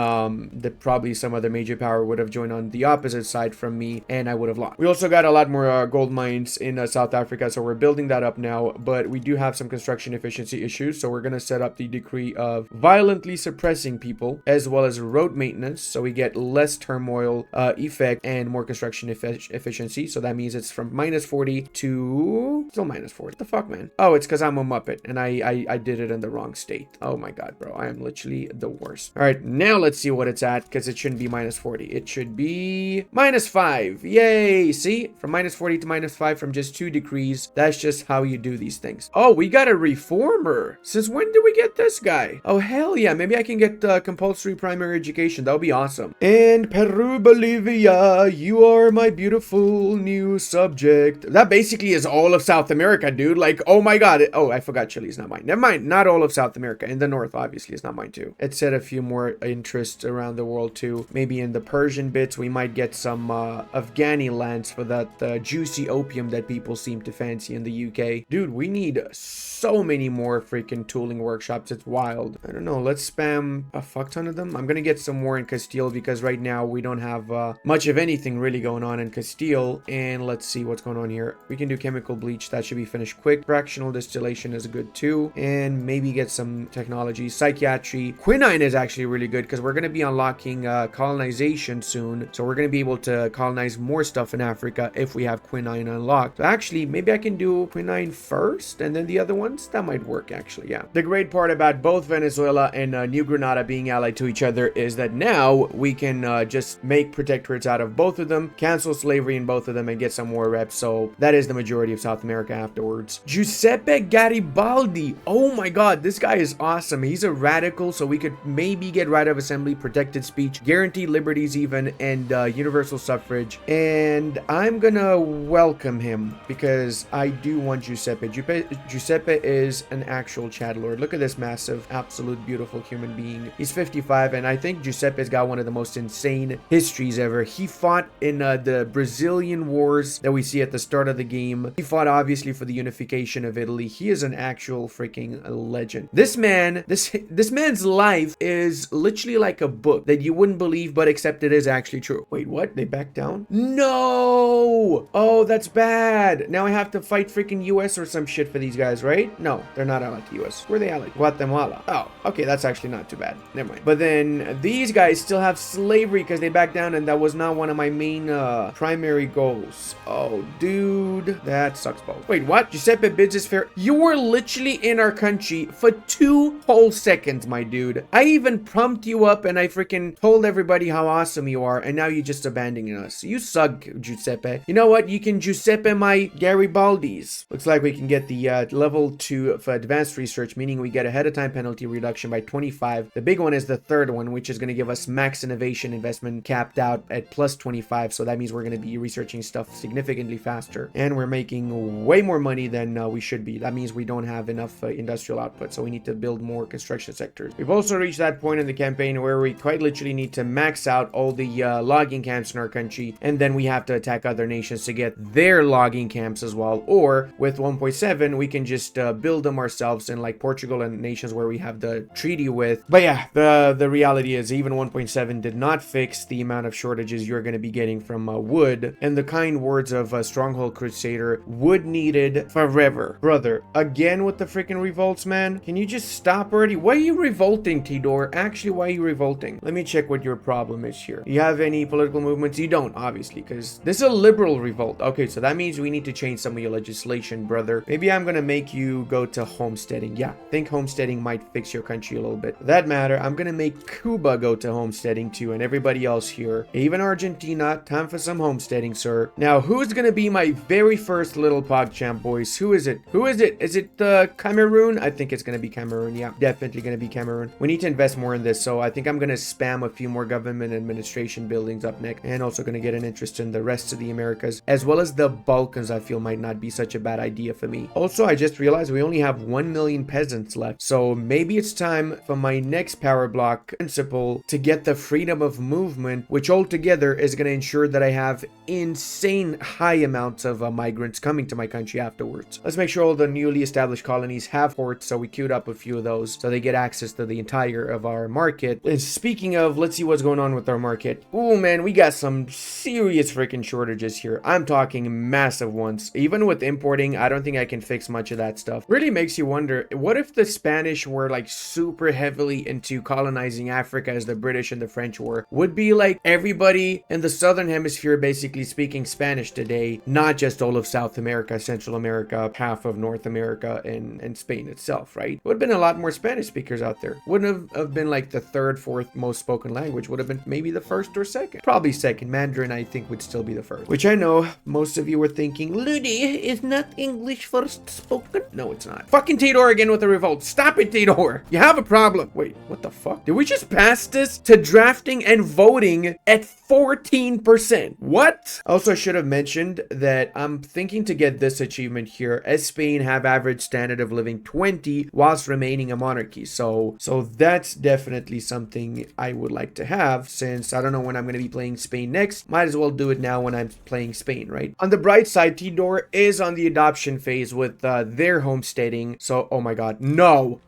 probably some other major power would have joined on the opposite side from me, and I would have lost. We also got a lot more gold mines in South Africa, so we're building that up now, but we do have some construction efficiency issues, so we're going to set up the decree of violently suppressing people, as well as road maintenance, so we get less turmoil effect and more construction efficiency. So that means it's from -40 to still -40. What the fuck, man? Oh, it's because I'm a Muppet and I did it in the wrong state. Oh my god, bro, I am literally the worst. All right, now let's see what it's at, because it shouldn't be -40. It should be -5. Yay! See, from -40 to -5 from just 2 decrees. That's just how you do these things. Oh, we got a reformer. Since when did we get this guy? Oh, hell yeah. Maybe I can get compulsory primary education. That would be awesome. And Peru, Bolivia, you are my beautiful new subject. That basically is all of South America, dude. Like, oh my god. Oh, I forgot Chile's not mine. Never mind. Not all of South America. In the north, obviously, is not mine too. It said a few more interests around the world too. Maybe in the Persian bits, we might get some Afghani lands for that juicy opium that people seem to fancy in the UK. Dude, we need so many more freaking tooling workshops. It's wild. I don't know. Let's spam a fuck ton of them. I'm gonna get some more in Castile, because right now we don't have much of anything really going on in Castile. And let's see what's going on here. We can do chemical bleach. That should be finished quick. Fractional distillation is good too. And maybe get some technology. Psychiatry. Quinine is actually really good, because we're going to be unlocking colonization soon. So we're going to be able to colonize more stuff in Africa if we have quinine unlocked. So actually, maybe I can do quinine first and then the other ones. That might work, actually, yeah. The great part about both Venezuela and New Granada being allied to each other is that now we can just make protectorates out of both of them, cancel slavery in both of them, and get some more reps. So that is the majority of South America afterwards. Giuseppe Garibaldi. Oh my god, this guy is awesome. He's a radical, so we could maybe get right of assembly, protected speech, guaranteed liberties even, and universal suffrage. And I'm gonna welcome him, because I do want Giuseppe. Giuseppe is an actual Chad Lord. Look at this massive, absolute, beautiful human being. He's 55, and I think Giuseppe's got one of the most insane histories ever. He fought in the Brazilian wars that we see at the start of the game. He fought, obviously, for the unification of Italy. He is an actual freaking legend. This man, this man's life is literally like a book that you wouldn't believe, but except it is actually true. Wait, what? They backed down? No! Oh, that's bad. Now I have to fight freaking US or some shit for these guys, right? No, they're not allied to US. Where are they allied? Guatemala. Oh, okay, that's actually not too bad. Never mind. But then these guys still have slavery because they backed down, and that was not one of my main primary goals. Oh, dude, that sucks balls. Wait, what? Giuseppe bids his fair. You were literally in our country for 2 whole seconds, my dude. I even pumped you up and I freaking told everybody how awesome you are, and now you're just abandoning us. You suck, Giuseppe. You know what? You can Giuseppe my Garibaldis. Looks like we can get the level 2 for advanced research, meaning we get ahead of time penalty reduction by 25. The big one is the third one, which is going to give us max innovation research and investment capped out at plus 25, so that means we're going to be researching stuff significantly faster, and we're making way more money than we should be. That means we don't have enough industrial output, so we need to build more construction sectors. We've also reached that point in the campaign where we quite literally need to max out all the logging camps in our country, and then we have to attack other nations to get their logging camps as well. Or with 1.7 we can just build them ourselves in like Portugal and nations where we have the treaty with. But yeah, the reality is even 1.7 did not fix the amount of shortages you're going to be getting from wood. And the kind words of Stronghold Crusader, wood needed forever. Brother, again with the freaking revolts, man. Can you just stop already? Why are you revolting, Tidor? Actually, why are you revolting? Let me check what your problem is here. You have any political movements? You don't, obviously, because this is a liberal revolt. Okay, so that means we need to change some of your legislation, brother. Maybe I'm gonna make you go to homesteading. Yeah, I think homesteading might fix your country a little bit. For that matter, I'm gonna make Cuba go to homesteading too, and everybody else here. Even Argentina, time for some homesteading, sir. Now, who's gonna be my very first little PogChamp, boys? Who is it? Who is it? Is it Cameroon? I think it's gonna be Cameroon. Yeah, definitely gonna be Cameroon. We need to invest more in this, so I think I'm gonna spam a few more government administration buildings up next, and also gonna get an interest in the rest of the Americas, as well as the Balkans. I feel might not be such a bad idea for me. Also, I just realized we only have 1 million peasants left, so maybe it's time for my next power block principle to get the freedom of movement, which altogether is going to ensure that I have insane high amounts of migrants coming to my country afterwards. Let's make sure all the newly established colonies have ports, so we queued up a few of those so they get access to the entire of our market. And speaking of, let's see what's going on with our market. Oh man, we got some serious freaking shortages here. I'm talking massive ones. Even with importing, I don't think I can fix much of that stuff. Really makes you wonder, what if the Spanish were like super heavily into colonizing Africa as the British and the French were? Would be like everybody in the southern hemisphere basically speaking Spanish today, not just all of South America, Central America, half of North America, and Spain itself, right? Would have been a lot more Spanish speakers out there. Wouldn't have been like the third, fourth most spoken language. Would have been maybe the first or second. Probably second. Mandarin, I think, would still be the first. Which I know most of you were thinking, Ludi, is not English first spoken? No, it's not. Fucking Tidor again with the revolt. Stop it, Tidor. You have a problem. Wait, what the fuck? Did we just pass this to drafting and voting at 14%? What? Also, I should have mentioned that I'm thinking to get this achievement here, as Spain have average standard of living 20 whilst remaining a monarchy. So that's definitely something I would like to have, since I don't know when I'm going to be playing Spain next. Might as well do it now when I'm playing Spain, right? On the bright side, Tidor is on the adoption phase with their homesteading. So, oh my god. No.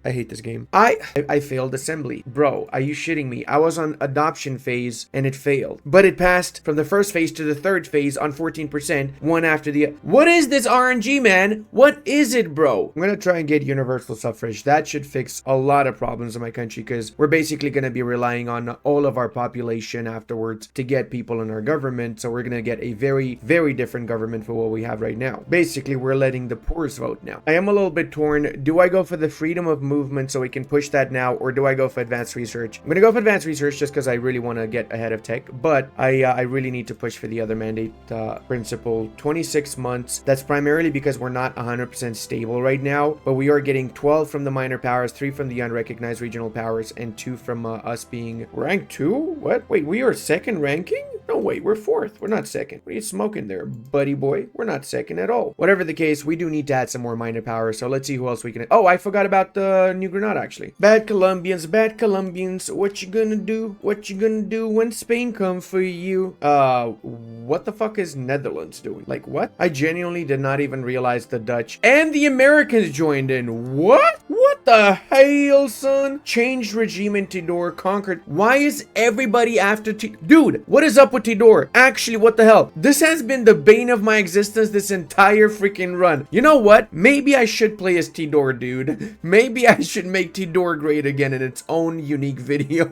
I hate this game. I failed assembly. Bro, are you shitting me? I was on adoption phase and it failed. But it passed from the first phase to the third phase on 14%, one after the other. What is this RNG, man? What is it, bro? I'm gonna try and get universal suffrage. That should fix a lot of problems in my country, because we're basically gonna be relying on all of our population afterwards to get people in our government. So we're gonna get a very, very different government for what we have right now. Basically, we're letting the poor's vote now. I am a little bit torn. Do I go for the freedom of movement so we can push that now, or do I go for advanced research? I'm gonna go for advanced research just because I really want to get ahead of tech, but I really need to push for the other mandate principle. 26 months. That's primarily because we're not 100% stable right now, but we are getting 12 from the minor powers, 3 from the unrecognized regional powers, and 2 from us being rank 2? What? Wait, we are second ranking? No, wait, we're fourth. We're not second. What are you smoking there, buddy boy? We're not second at all. Whatever the case, we do need to add some more minor powers, so let's see who else we can... Oh, I forgot about the New Granada, actually. Bad Colombians, what you gonna do? What you gonna do when Spain come for you? What the fuck is Netherlands doing? Like, what? I genuinely did not even realize the Dutch and the Americans joined in. What? What the hell, son? Changed regime in Tidor, conquered. Why is everybody after Dude, what is up with Tidor? Actually, what the hell? This has been the bane of my existence this entire freaking run. You know what? Maybe I should play as Tidor, dude. Maybe I should make Tidor great again in its own unique video.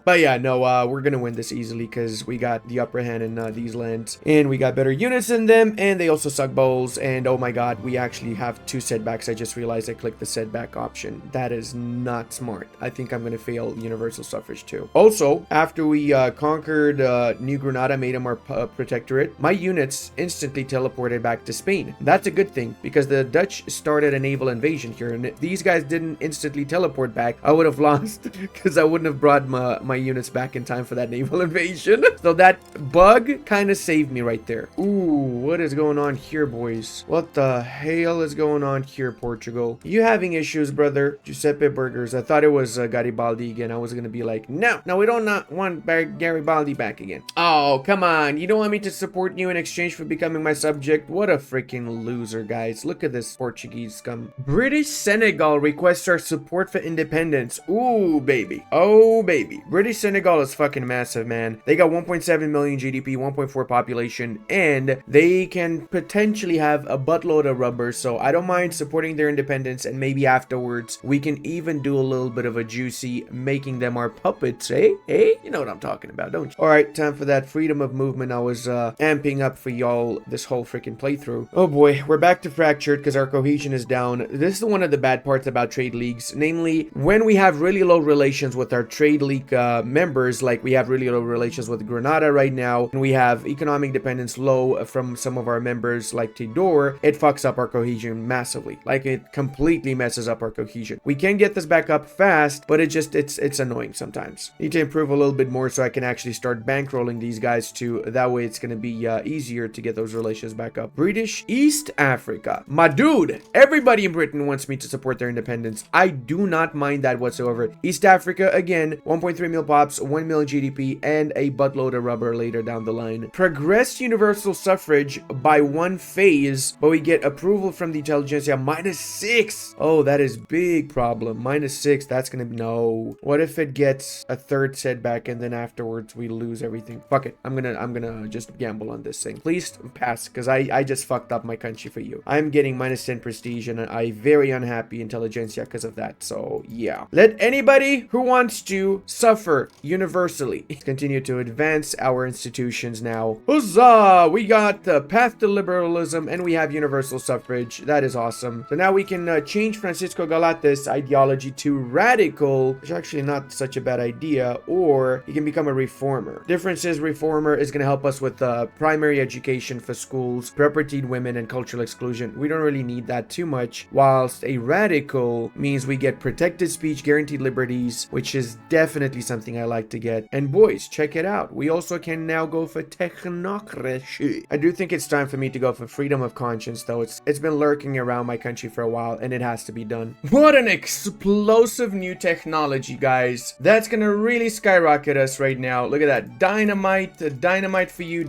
But yeah, no, we're gonna win this easily because we got the upper hand in these lands, and we got better units in them, and they also suck bowls, and oh my god, we actually have 2 setbacks. I just realized I clicked the setback option. That is not smart. I think I'm gonna fail universal suffrage too. Also, after we conquered New Granada Granada made them our protectorate, my units instantly teleported back to Spain. That's a good thing, because the Dutch started a naval invasion here, and if these guys didn't instantly teleport back, I would have lost, because I wouldn't have brought my units back in time for that naval invasion. So that bug kind of saved me right there. Ooh, what is going on here, boys? What the hell is going on here, Portugal? You having issues, brother? Giuseppe Burgers. I thought it was Garibaldi again. I was gonna be like, no, we don't not want Garibaldi back again. Oh, come on. You don't want me to support you in exchange for becoming my subject? What a freaking loser, guys. Look at this Portuguese scum. British Senegal requests our support for independence. Ooh, baby. Oh, baby. British Senegal is fucking massive, man. They got 1.7 million GDP, 1.4 population, and they can potentially have a buttload of rubber, so I don't mind supporting their independence, and maybe afterwards we can even do a little bit of a juicy, making them our puppets, eh? You know what I'm talking about, don't you? Alright, time for that freedom of movement I was amping up for y'all this whole freaking playthrough. Oh boy, we're back to fractured because our cohesion is down. This is one of the bad parts about trade leagues, namely when we have really low relations with our trade league members, like we have really low relations with Granada right now, and we have economic dependence low from some of our members like Tidor, it fucks up our cohesion massively. Like, it completely messes up our cohesion. We can get this back up fast, but it's annoying sometimes. Need to improve a little bit more so I can actually start bankrolling these guys too. That way it's gonna be easier to get those relations back up. British East Africa. My dude, everybody in Britain wants me to support their independence. I do not mind that whatsoever. East Africa, again, 1.3 mil pops, 1 million GDP, and a buttload of rubber later down the line. Progress universal suffrage by 1 phase, but we get approval from the intelligentsia -6. Oh, that is big problem. -6, that's gonna be no. What if it gets a third setback and then afterwards we lose everything? Fuck it. I'm gonna just gamble on this thing. Please pass, because I just fucked up my country for you. I'm getting -10 prestige and I'm very unhappy intelligentsia because of that. So yeah. Let anybody who wants to suffer universally. Continue to advance our institutions now. Huzzah! We got the path to liberalism and we have universal suffrage. That is awesome. So now we can change Francisco Galate's ideology to radical, which is actually not such a bad idea, or he can become a reformer. Difference is reformer is going to help us with primary education for schools, propertied women, and cultural exclusion. We don't really need that too much, whilst a radical means we get protected speech, guaranteed liberties, which is definitely something I like to get. And boys, check it out. We also can now go for technocracy. I do think it's time for me to go for freedom of conscience, though. It's been lurking around my country for a while, and it has to be done. What an explosive new technology, guys. That's gonna really skyrocket us right now. Look at that. Dynamite, dynamite for you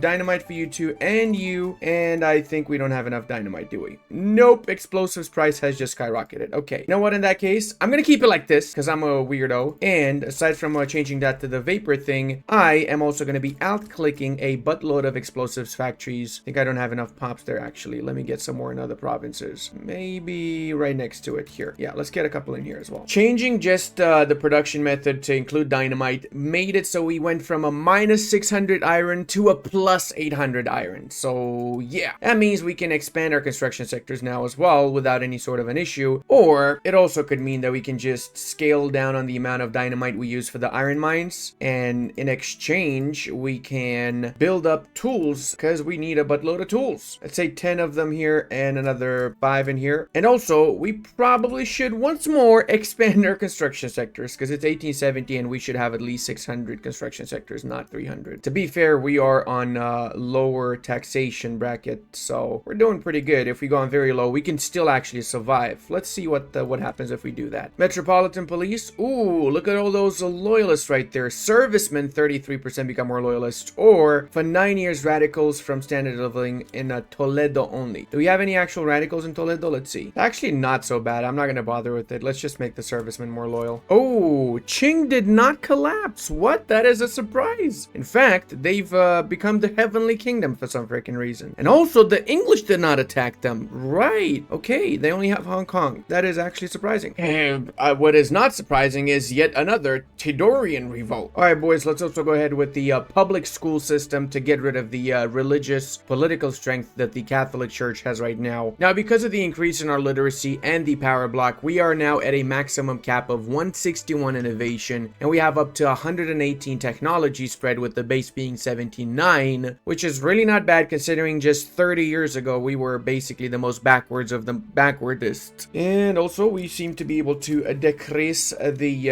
too, and you. And I think we don't have enough dynamite, do we? Nope. Explosives price has just skyrocketed. Okay. You know what? In that case, I'm gonna keep it like this because I'm a weirdo. And aside from changing that to the vapor thing, I am also gonna be out-clicking a buttload of explosives factories. I think I don't have enough pops there, actually. Let me get some more in other provinces. Maybe right next to it here. Yeah, let's get a couple in here as well. Changing just the production method to include dynamite made it so we went from a -600 iron to a +800 iron. So yeah, that means we can expand our construction sectors now as well without any sort of an issue. Or it also could mean that we can just scale down on the amount of dynamite we use for the iron mines, and in exchange we can build up tools because we need a buttload of tools. Let's say 10 of them here and another 5 in here. And also we probably should once more expand our construction sectors because it's 1870 and we should have at least 600 construction sectors, not 300. To be fair, we are on lower taxation bracket, so we're doing pretty good. If we go on very low, we can still actually survive. Let's see what happens if we do that. Metropolitan Police. Ooh, look at all those loyalists right there. Servicemen, 33% become more loyalists. Or for 9 years, radicals from standard of living in Toledo only. Do we have any actual radicals in Toledo? Let's see. Actually, not so bad. I'm not gonna bother with it. Let's just make the servicemen more loyal. Oh, Qing did not collapse. What? That is a surprise. In fact, they've become the heavenly kingdom for some freaking reason. And also, the English did not attack them. Right. Okay, they only have Hong Kong. That is actually surprising. And what is not surprising is yet another Tidorian revolt. All right, boys, let's also go ahead with the public school system to get rid of the religious political strength that the Catholic Church has right now. Now, because of the increase in our literacy and the power block, we are now at a maximum cap of 161 innovation, and we have up to 118 technology spread with the base being 79, which is really not bad considering just 30 years ago we were basically the most backwards of the backwardest. And also we seem to be able to decrease the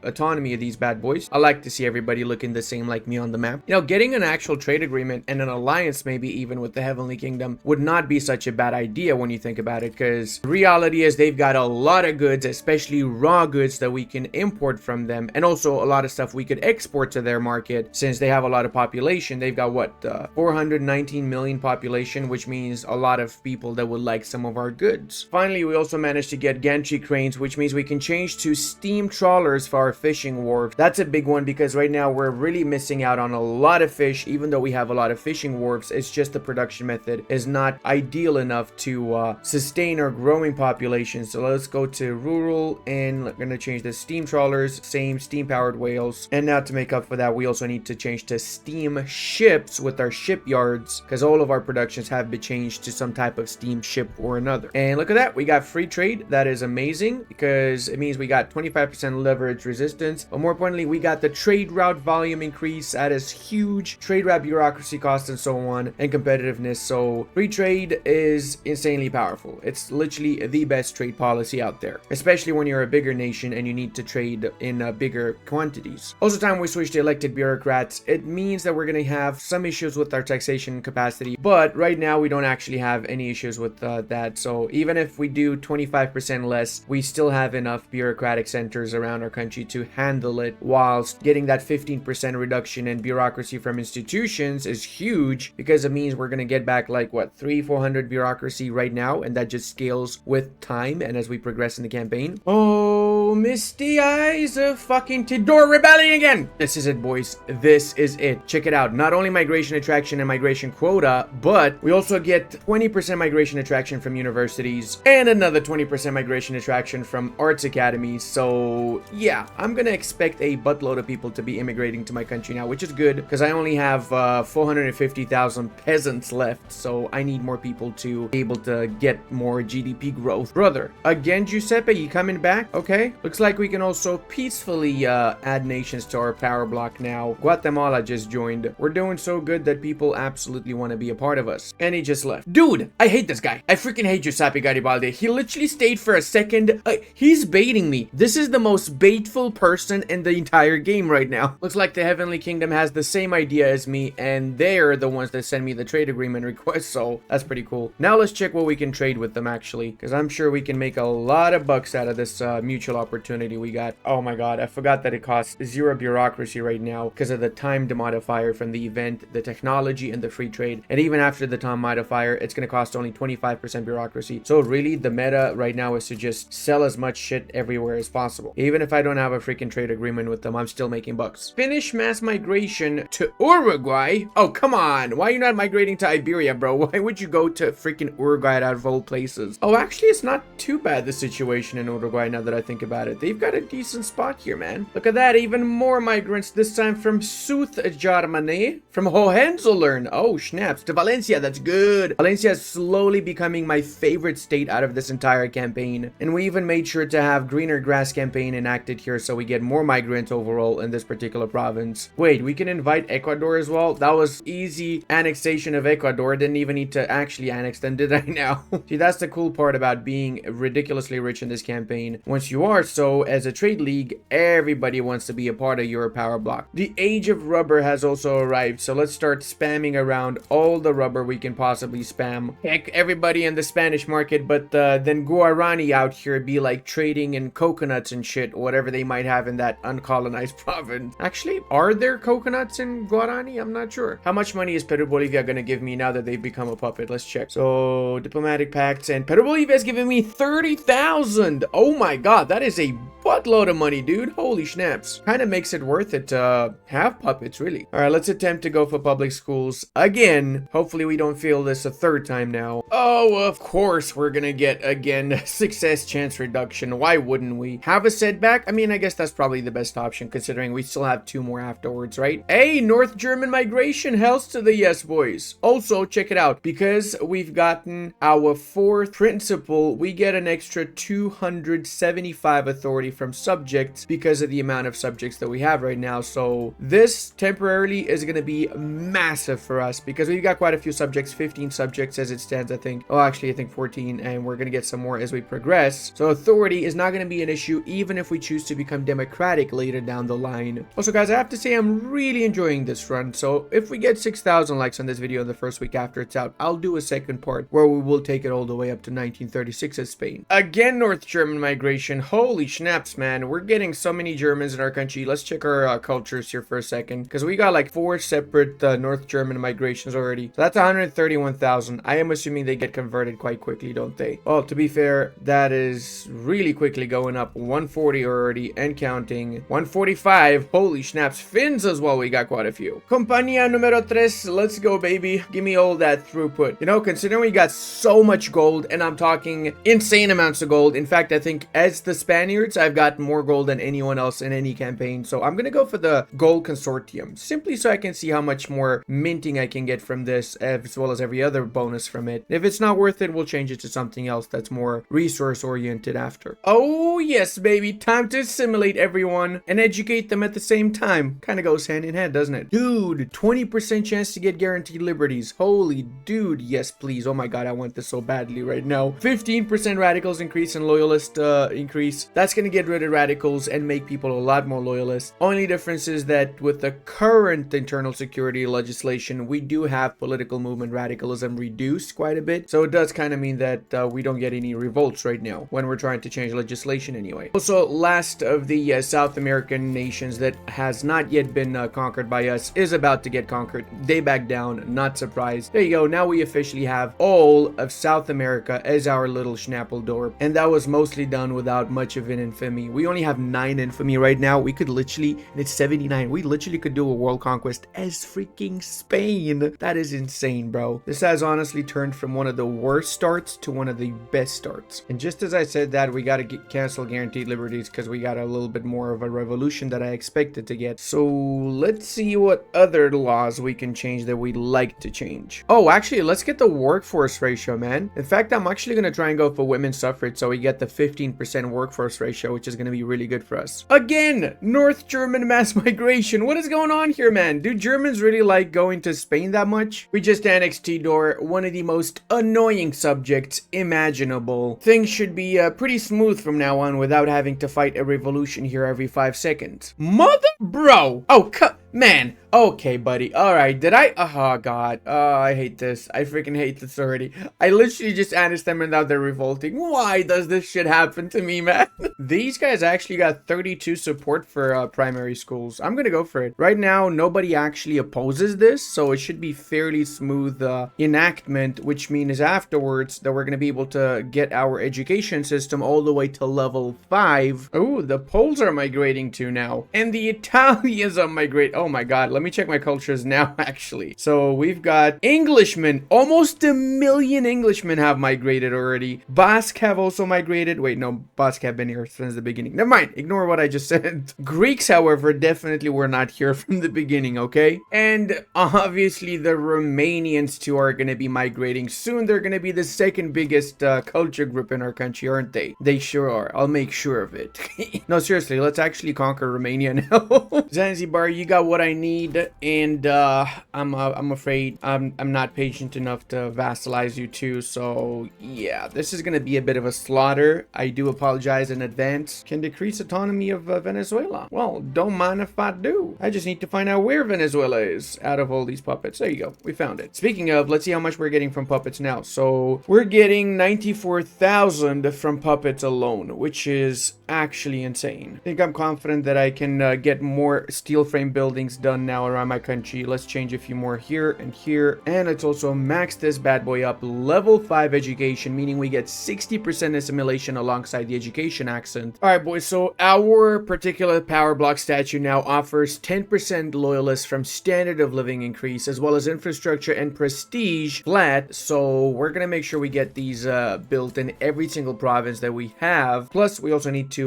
autonomy of these bad boys. I like to see everybody looking the same like me on the map. You know, getting an actual trade agreement and an alliance maybe even with the Heavenly Kingdom would not be such a bad idea when you think about it, because reality is they've got a lot of goods, especially raw goods, that we can import from them, and also a lot of stuff we could export to their market since they have a lot of population. They've got what, 419 million population, which means a lot of people that would like some of our goods. Finally, we also managed to get gantry cranes, which means we can change to steam trawlers for our fishing wharf. That's a big one because right now we're really missing out on a lot of fish. Even though we have a lot of fishing wharves, it's just the production method is not ideal enough to sustain our growing population. So let's go to rural, and we're gonna change the steam trawlers, same steam powered whales. And now to make up for that, we also need to change to steam ships with our shipyards, because all of our productions have been changed to some type of steam ship or another. And look at that, we got free trade. That is amazing because it means we got 25% leverage resistance, but more importantly we got the trade route volume increase. That is huge. Trade route bureaucracy cost and so on, and competitiveness. So free trade is insanely powerful. It's literally the best trade policy out there, especially when you're a bigger nation and you need to trade in bigger quantities. Also, time we switch to elected bureaucrats, it means that we're going to have some issues with our taxation capacity, but right now we don't actually have any issues with that. So even if we do 25% less, we still have enough bureaucratic centers around our country to handle it, whilst getting that 15% reduction in bureaucracy from institutions is huge, because it means we're going to get back like what, 300-400 bureaucracy right now, and that just scales with time and as we progress in the campaign. Oh, misty eyes of fucking Tidor rebelling again. This is it, boys. This is it. Check it out. Not only migration attraction and migration quota, but we also get 20% migration attraction from universities and another 20% migration attraction from arts academies. So yeah, I'm gonna expect a buttload of people to be immigrating to my country now, which is good because I only have 450,000 peasants left, so I need more people to be able to get more GDP growth. Brother, again, Giuseppe, you coming back? Okay, looks like we can also peacefully add nations to our power block now. Guatemala just joined. We're doing so good that people absolutely want to be a part of us. And he just left. Dude, I hate this guy. I freaking hate Giuseppe Garibaldi. He literally stayed for a second. He's baiting me. This is the most baitful person in the entire game right now. Looks like the Heavenly Kingdom has the same idea as me, and they're the ones that send me the trade agreement request, so that's pretty cool. Now let's check what we can trade with them actually, because I'm sure we can make a lot of bucks out of this mutual opportunity we got. Oh my god, I forgot that it costs 0 bureaucracy right now because of the timed modifier from the event, the technology, and the free trade. And even after the time modifier, it's going to cost only 25% bureaucracy. So really the meta right now is to just sell as much shit everywhere as possible. Even if I don't have a freaking trade agreement with them, I'm still making bucks. Finish mass migration to Uruguay. Oh, come on. Why are you not migrating to Iberia, bro? Why would you go to freaking Uruguay out of all places? Oh, actually, it's not too bad, the situation in Uruguay, now that I think about it. They've got a decent spot here, man. Look at that. Even more migrants, this time from South Germany, from Hohenzollern. Oh, snaps. To Valencia. That's good. Valencia is slowly becoming my favorite state out of this entire campaign. And we even made sure to have greener grass campaign enacted here so we get more migrants overall in this particular province. Wait, we can invite Ecuador as well? That was easy annexation of Ecuador. Didn't even need to actually annex them, did I now? See, that's the cool part about being ridiculously rich in this campaign. Once you are so, as a trade league, everybody wants to be a part of your power block. The age of rubber has also arrived, so let's start spamming around all the rubber we can possibly spam. Heck, everybody in the Spanish market, but then Guarani out here be like trading in coconuts and shit, whatever they might have in that uncolonized province. Actually, are there coconuts in Guarani? I'm not sure. How much money is Peru Bolivia gonna give me now that they've become a puppet? Let's check. So, diplomatic pacts, and Peru Bolivia has given me 30,000. Oh my god, that is a buttload of money, dude. Holy snaps. Kind of makes it worth it to have puppets, really. All right, let's attempt to go for public schools again. Hopefully we don't fail this a third time now. Oh, of course we're gonna get, again, success chance reduction. Why wouldn't we? Have a setback? I mean, I guess that's probably the best option considering we still have 2 more afterwards, right? Hey, North German migration, hells to the yes, boys. Also, check it out. Because we've gotten our 4th principal, we get an extra 275 authority from subjects because of the amount of subjects that we have right now. So this temporarily is going to be massive for us because we've got quite a few subjects, 15 subjects as it stands, I think. Oh, actually, I think 14, and we're going to get some more as we progress. So authority is not going to be an issue even if we choose to become democratic later down the line. Also, guys, I have to say I'm really enjoying this run. So if we get 6,000 likes on this video in the first week after it's out, I'll do a second part where we will take it all the way up to 1936 as Spain. Again, North German migration. Holy schnapps, man. We're getting so many Germans in our country. Let's check our cultures here for a second because we got like 4 separate North German migrations already. So that's 131,000. I am assuming they get converted quite quickly, don't they? Well, to be fair, that is really quickly going up. 140 already and counting. 145. Holy schnapps. Finns as well. We got quite a few. Compañía número 3. Let's go, baby. Give me all that throughput. You know, considering we got so much gold, and I'm talking insane amounts of gold. In fact, I think as the Spaniards, I've got more gold than anyone else in any campaign. So I'm going to go for the gold consortium simply so I can see how much more minting I can get from this as well as every other bonus from it. If it's not worth it, we'll change it to something else that's more resource oriented after. Oh yes, baby. Time to assimilate everyone and educate them at the same time. Kind of goes hand in hand, doesn't it? Dude, 20% chance to get guaranteed liberties. Holy dude, yes please. Oh my god, I want this so badly right now. 15% radicals increase and loyalist increase. That's gonna get rid of radicals and make people a lot more loyalist. Only difference is that with the current internal security legislation, we do have political movement radicalism reduced quite a bit. So it does kind of mean that we don't get any revolts right now when we're trying to change legislation anyway. Also, last of the South American nations that has not yet been conquered by us is about to get conquered. They back down, not surprised. There you go. Now we officially have all of South America as our little Schnappledorp. And that was mostly done without much of an infamy. We only have 9 infamy right now. We could literally, and it's 79, we literally could do a world conquest as freaking Spain. That is insane, bro. This has honestly turned from one of the worst starts to one of the best starts. And just as I said that, we got to cancel guaranteed liberties because we got a little bit more of a revolution that I expected to get. So let's see what other laws we can change that we'd like to change. Oh, actually, let's get the workforce ratio, man. In fact, I'm actually going to try and go for women's suffrage so we get the 15% workforce ratio, which is going to be really good for us. Again, North German mass migration. What is going on here, man? Do Germans really like going to Spain that much? We just annexed Tidor, one of the most annoying subjects imaginable. Things should be pretty smooth from now on without having to fight a revolution here every 5 seconds. Mother bro! Oh, man. Okay, buddy. All right. Did I? Oh, God. Oh, I hate this. I freaking hate this already. I literally just annexed them and now they're revolting. Why does this shit happen to me, man? These guys actually got 32 support for primary schools. I'm gonna go for it. Right now, nobody actually opposes this, so it should be fairly smooth enactment, which means afterwards that we're gonna be able to get our education system all the way to level 5. Oh, the Poles are migrating too now. And the Italians are migrating. Oh my God. Let me check my cultures now, actually. So we've got Englishmen. Almost 1 million Englishmen have migrated already. Basque have also migrated. Wait, no, Basque have been here since the beginning. Never mind. Ignore what I just said. Greeks, however, definitely were not here from the beginning, okay? And obviously the Romanians too are going to be migrating soon. They're going to be the second biggest culture group in our country, aren't they? They sure are. I'll make sure of it. No, seriously, let's actually conquer Romania now. Zanzibar, you got what I need. And I'm afraid I'm not patient enough to vassalize you too. So yeah, this is gonna be a bit of a slaughter. I do apologize in advance. Can decrease autonomy of Venezuela. Well, don't mind if I do. I just need to find out where Venezuela is out of all these puppets. There you go. We found it. Speaking of, let's see how much we're getting from puppets now. So we're getting 94,000 from puppets alone, which is actually insane. I think I'm confident that I can get more steel frame buildings done now around my country. Let's change a few more here and here. And let's also max this bad boy up. Level 5 education, meaning we get 60% assimilation alongside the education accent. All right, boys. So our particular power block statue now offers 10% loyalists from standard of living increase, as well as infrastructure and prestige flat. So we're going to make sure we get these built in every single province that we have. Plus, we also need to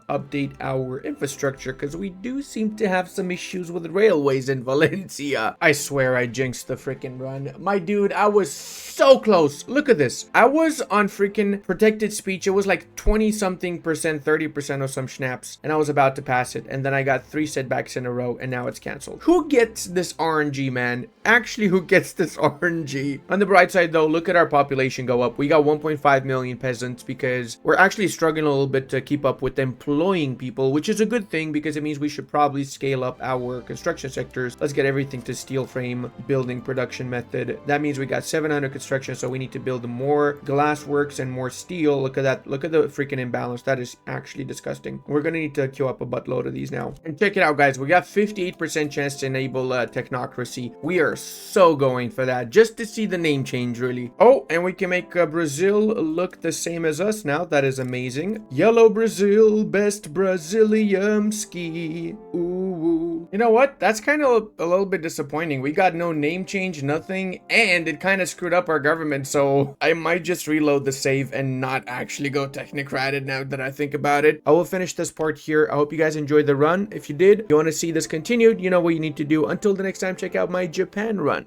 update our infrastructure because we do seem to have some issues with railways is in Valencia. I swear I jinxed the freaking run. My dude, I was so close. Look at this. I was on freaking protected speech. It was like 20 something percent, 30% or some schnaps, and I was about to pass it, and then I got 3 setbacks in a row, and now it's canceled. Who gets this RNG, man? Actually, who gets this RNG? On the bright side though, look at our population go up. We got 1.5 million peasants because we're actually struggling a little bit to keep up with employing people, which is a good thing because it means we should probably scale up our construction sectors. Let's get everything to steel frame building production method. That means we got 700 construction, so we need to build more glass works and more steel. Look at that. Look at the freaking imbalance. That is actually disgusting. We're gonna need to queue up a buttload of these now. And check it out, guys. We got 58% chance to enable technocracy. We are so going for that just to see the name change, really. Oh, and we can make Brazil look the same as us now. That is amazing. Yellow Brazil, best Brazilium ski. Ooh. You know what? That's kind of a little bit disappointing. We got no name change, nothing, and it kind of screwed up our government, so I might just reload the save and not actually go technocratic now that I think about it. I will finish this part here. I hope you guys enjoyed the run. If you did, you want to see this continued, you know what you need to do. Until the next time, check out my Japan run.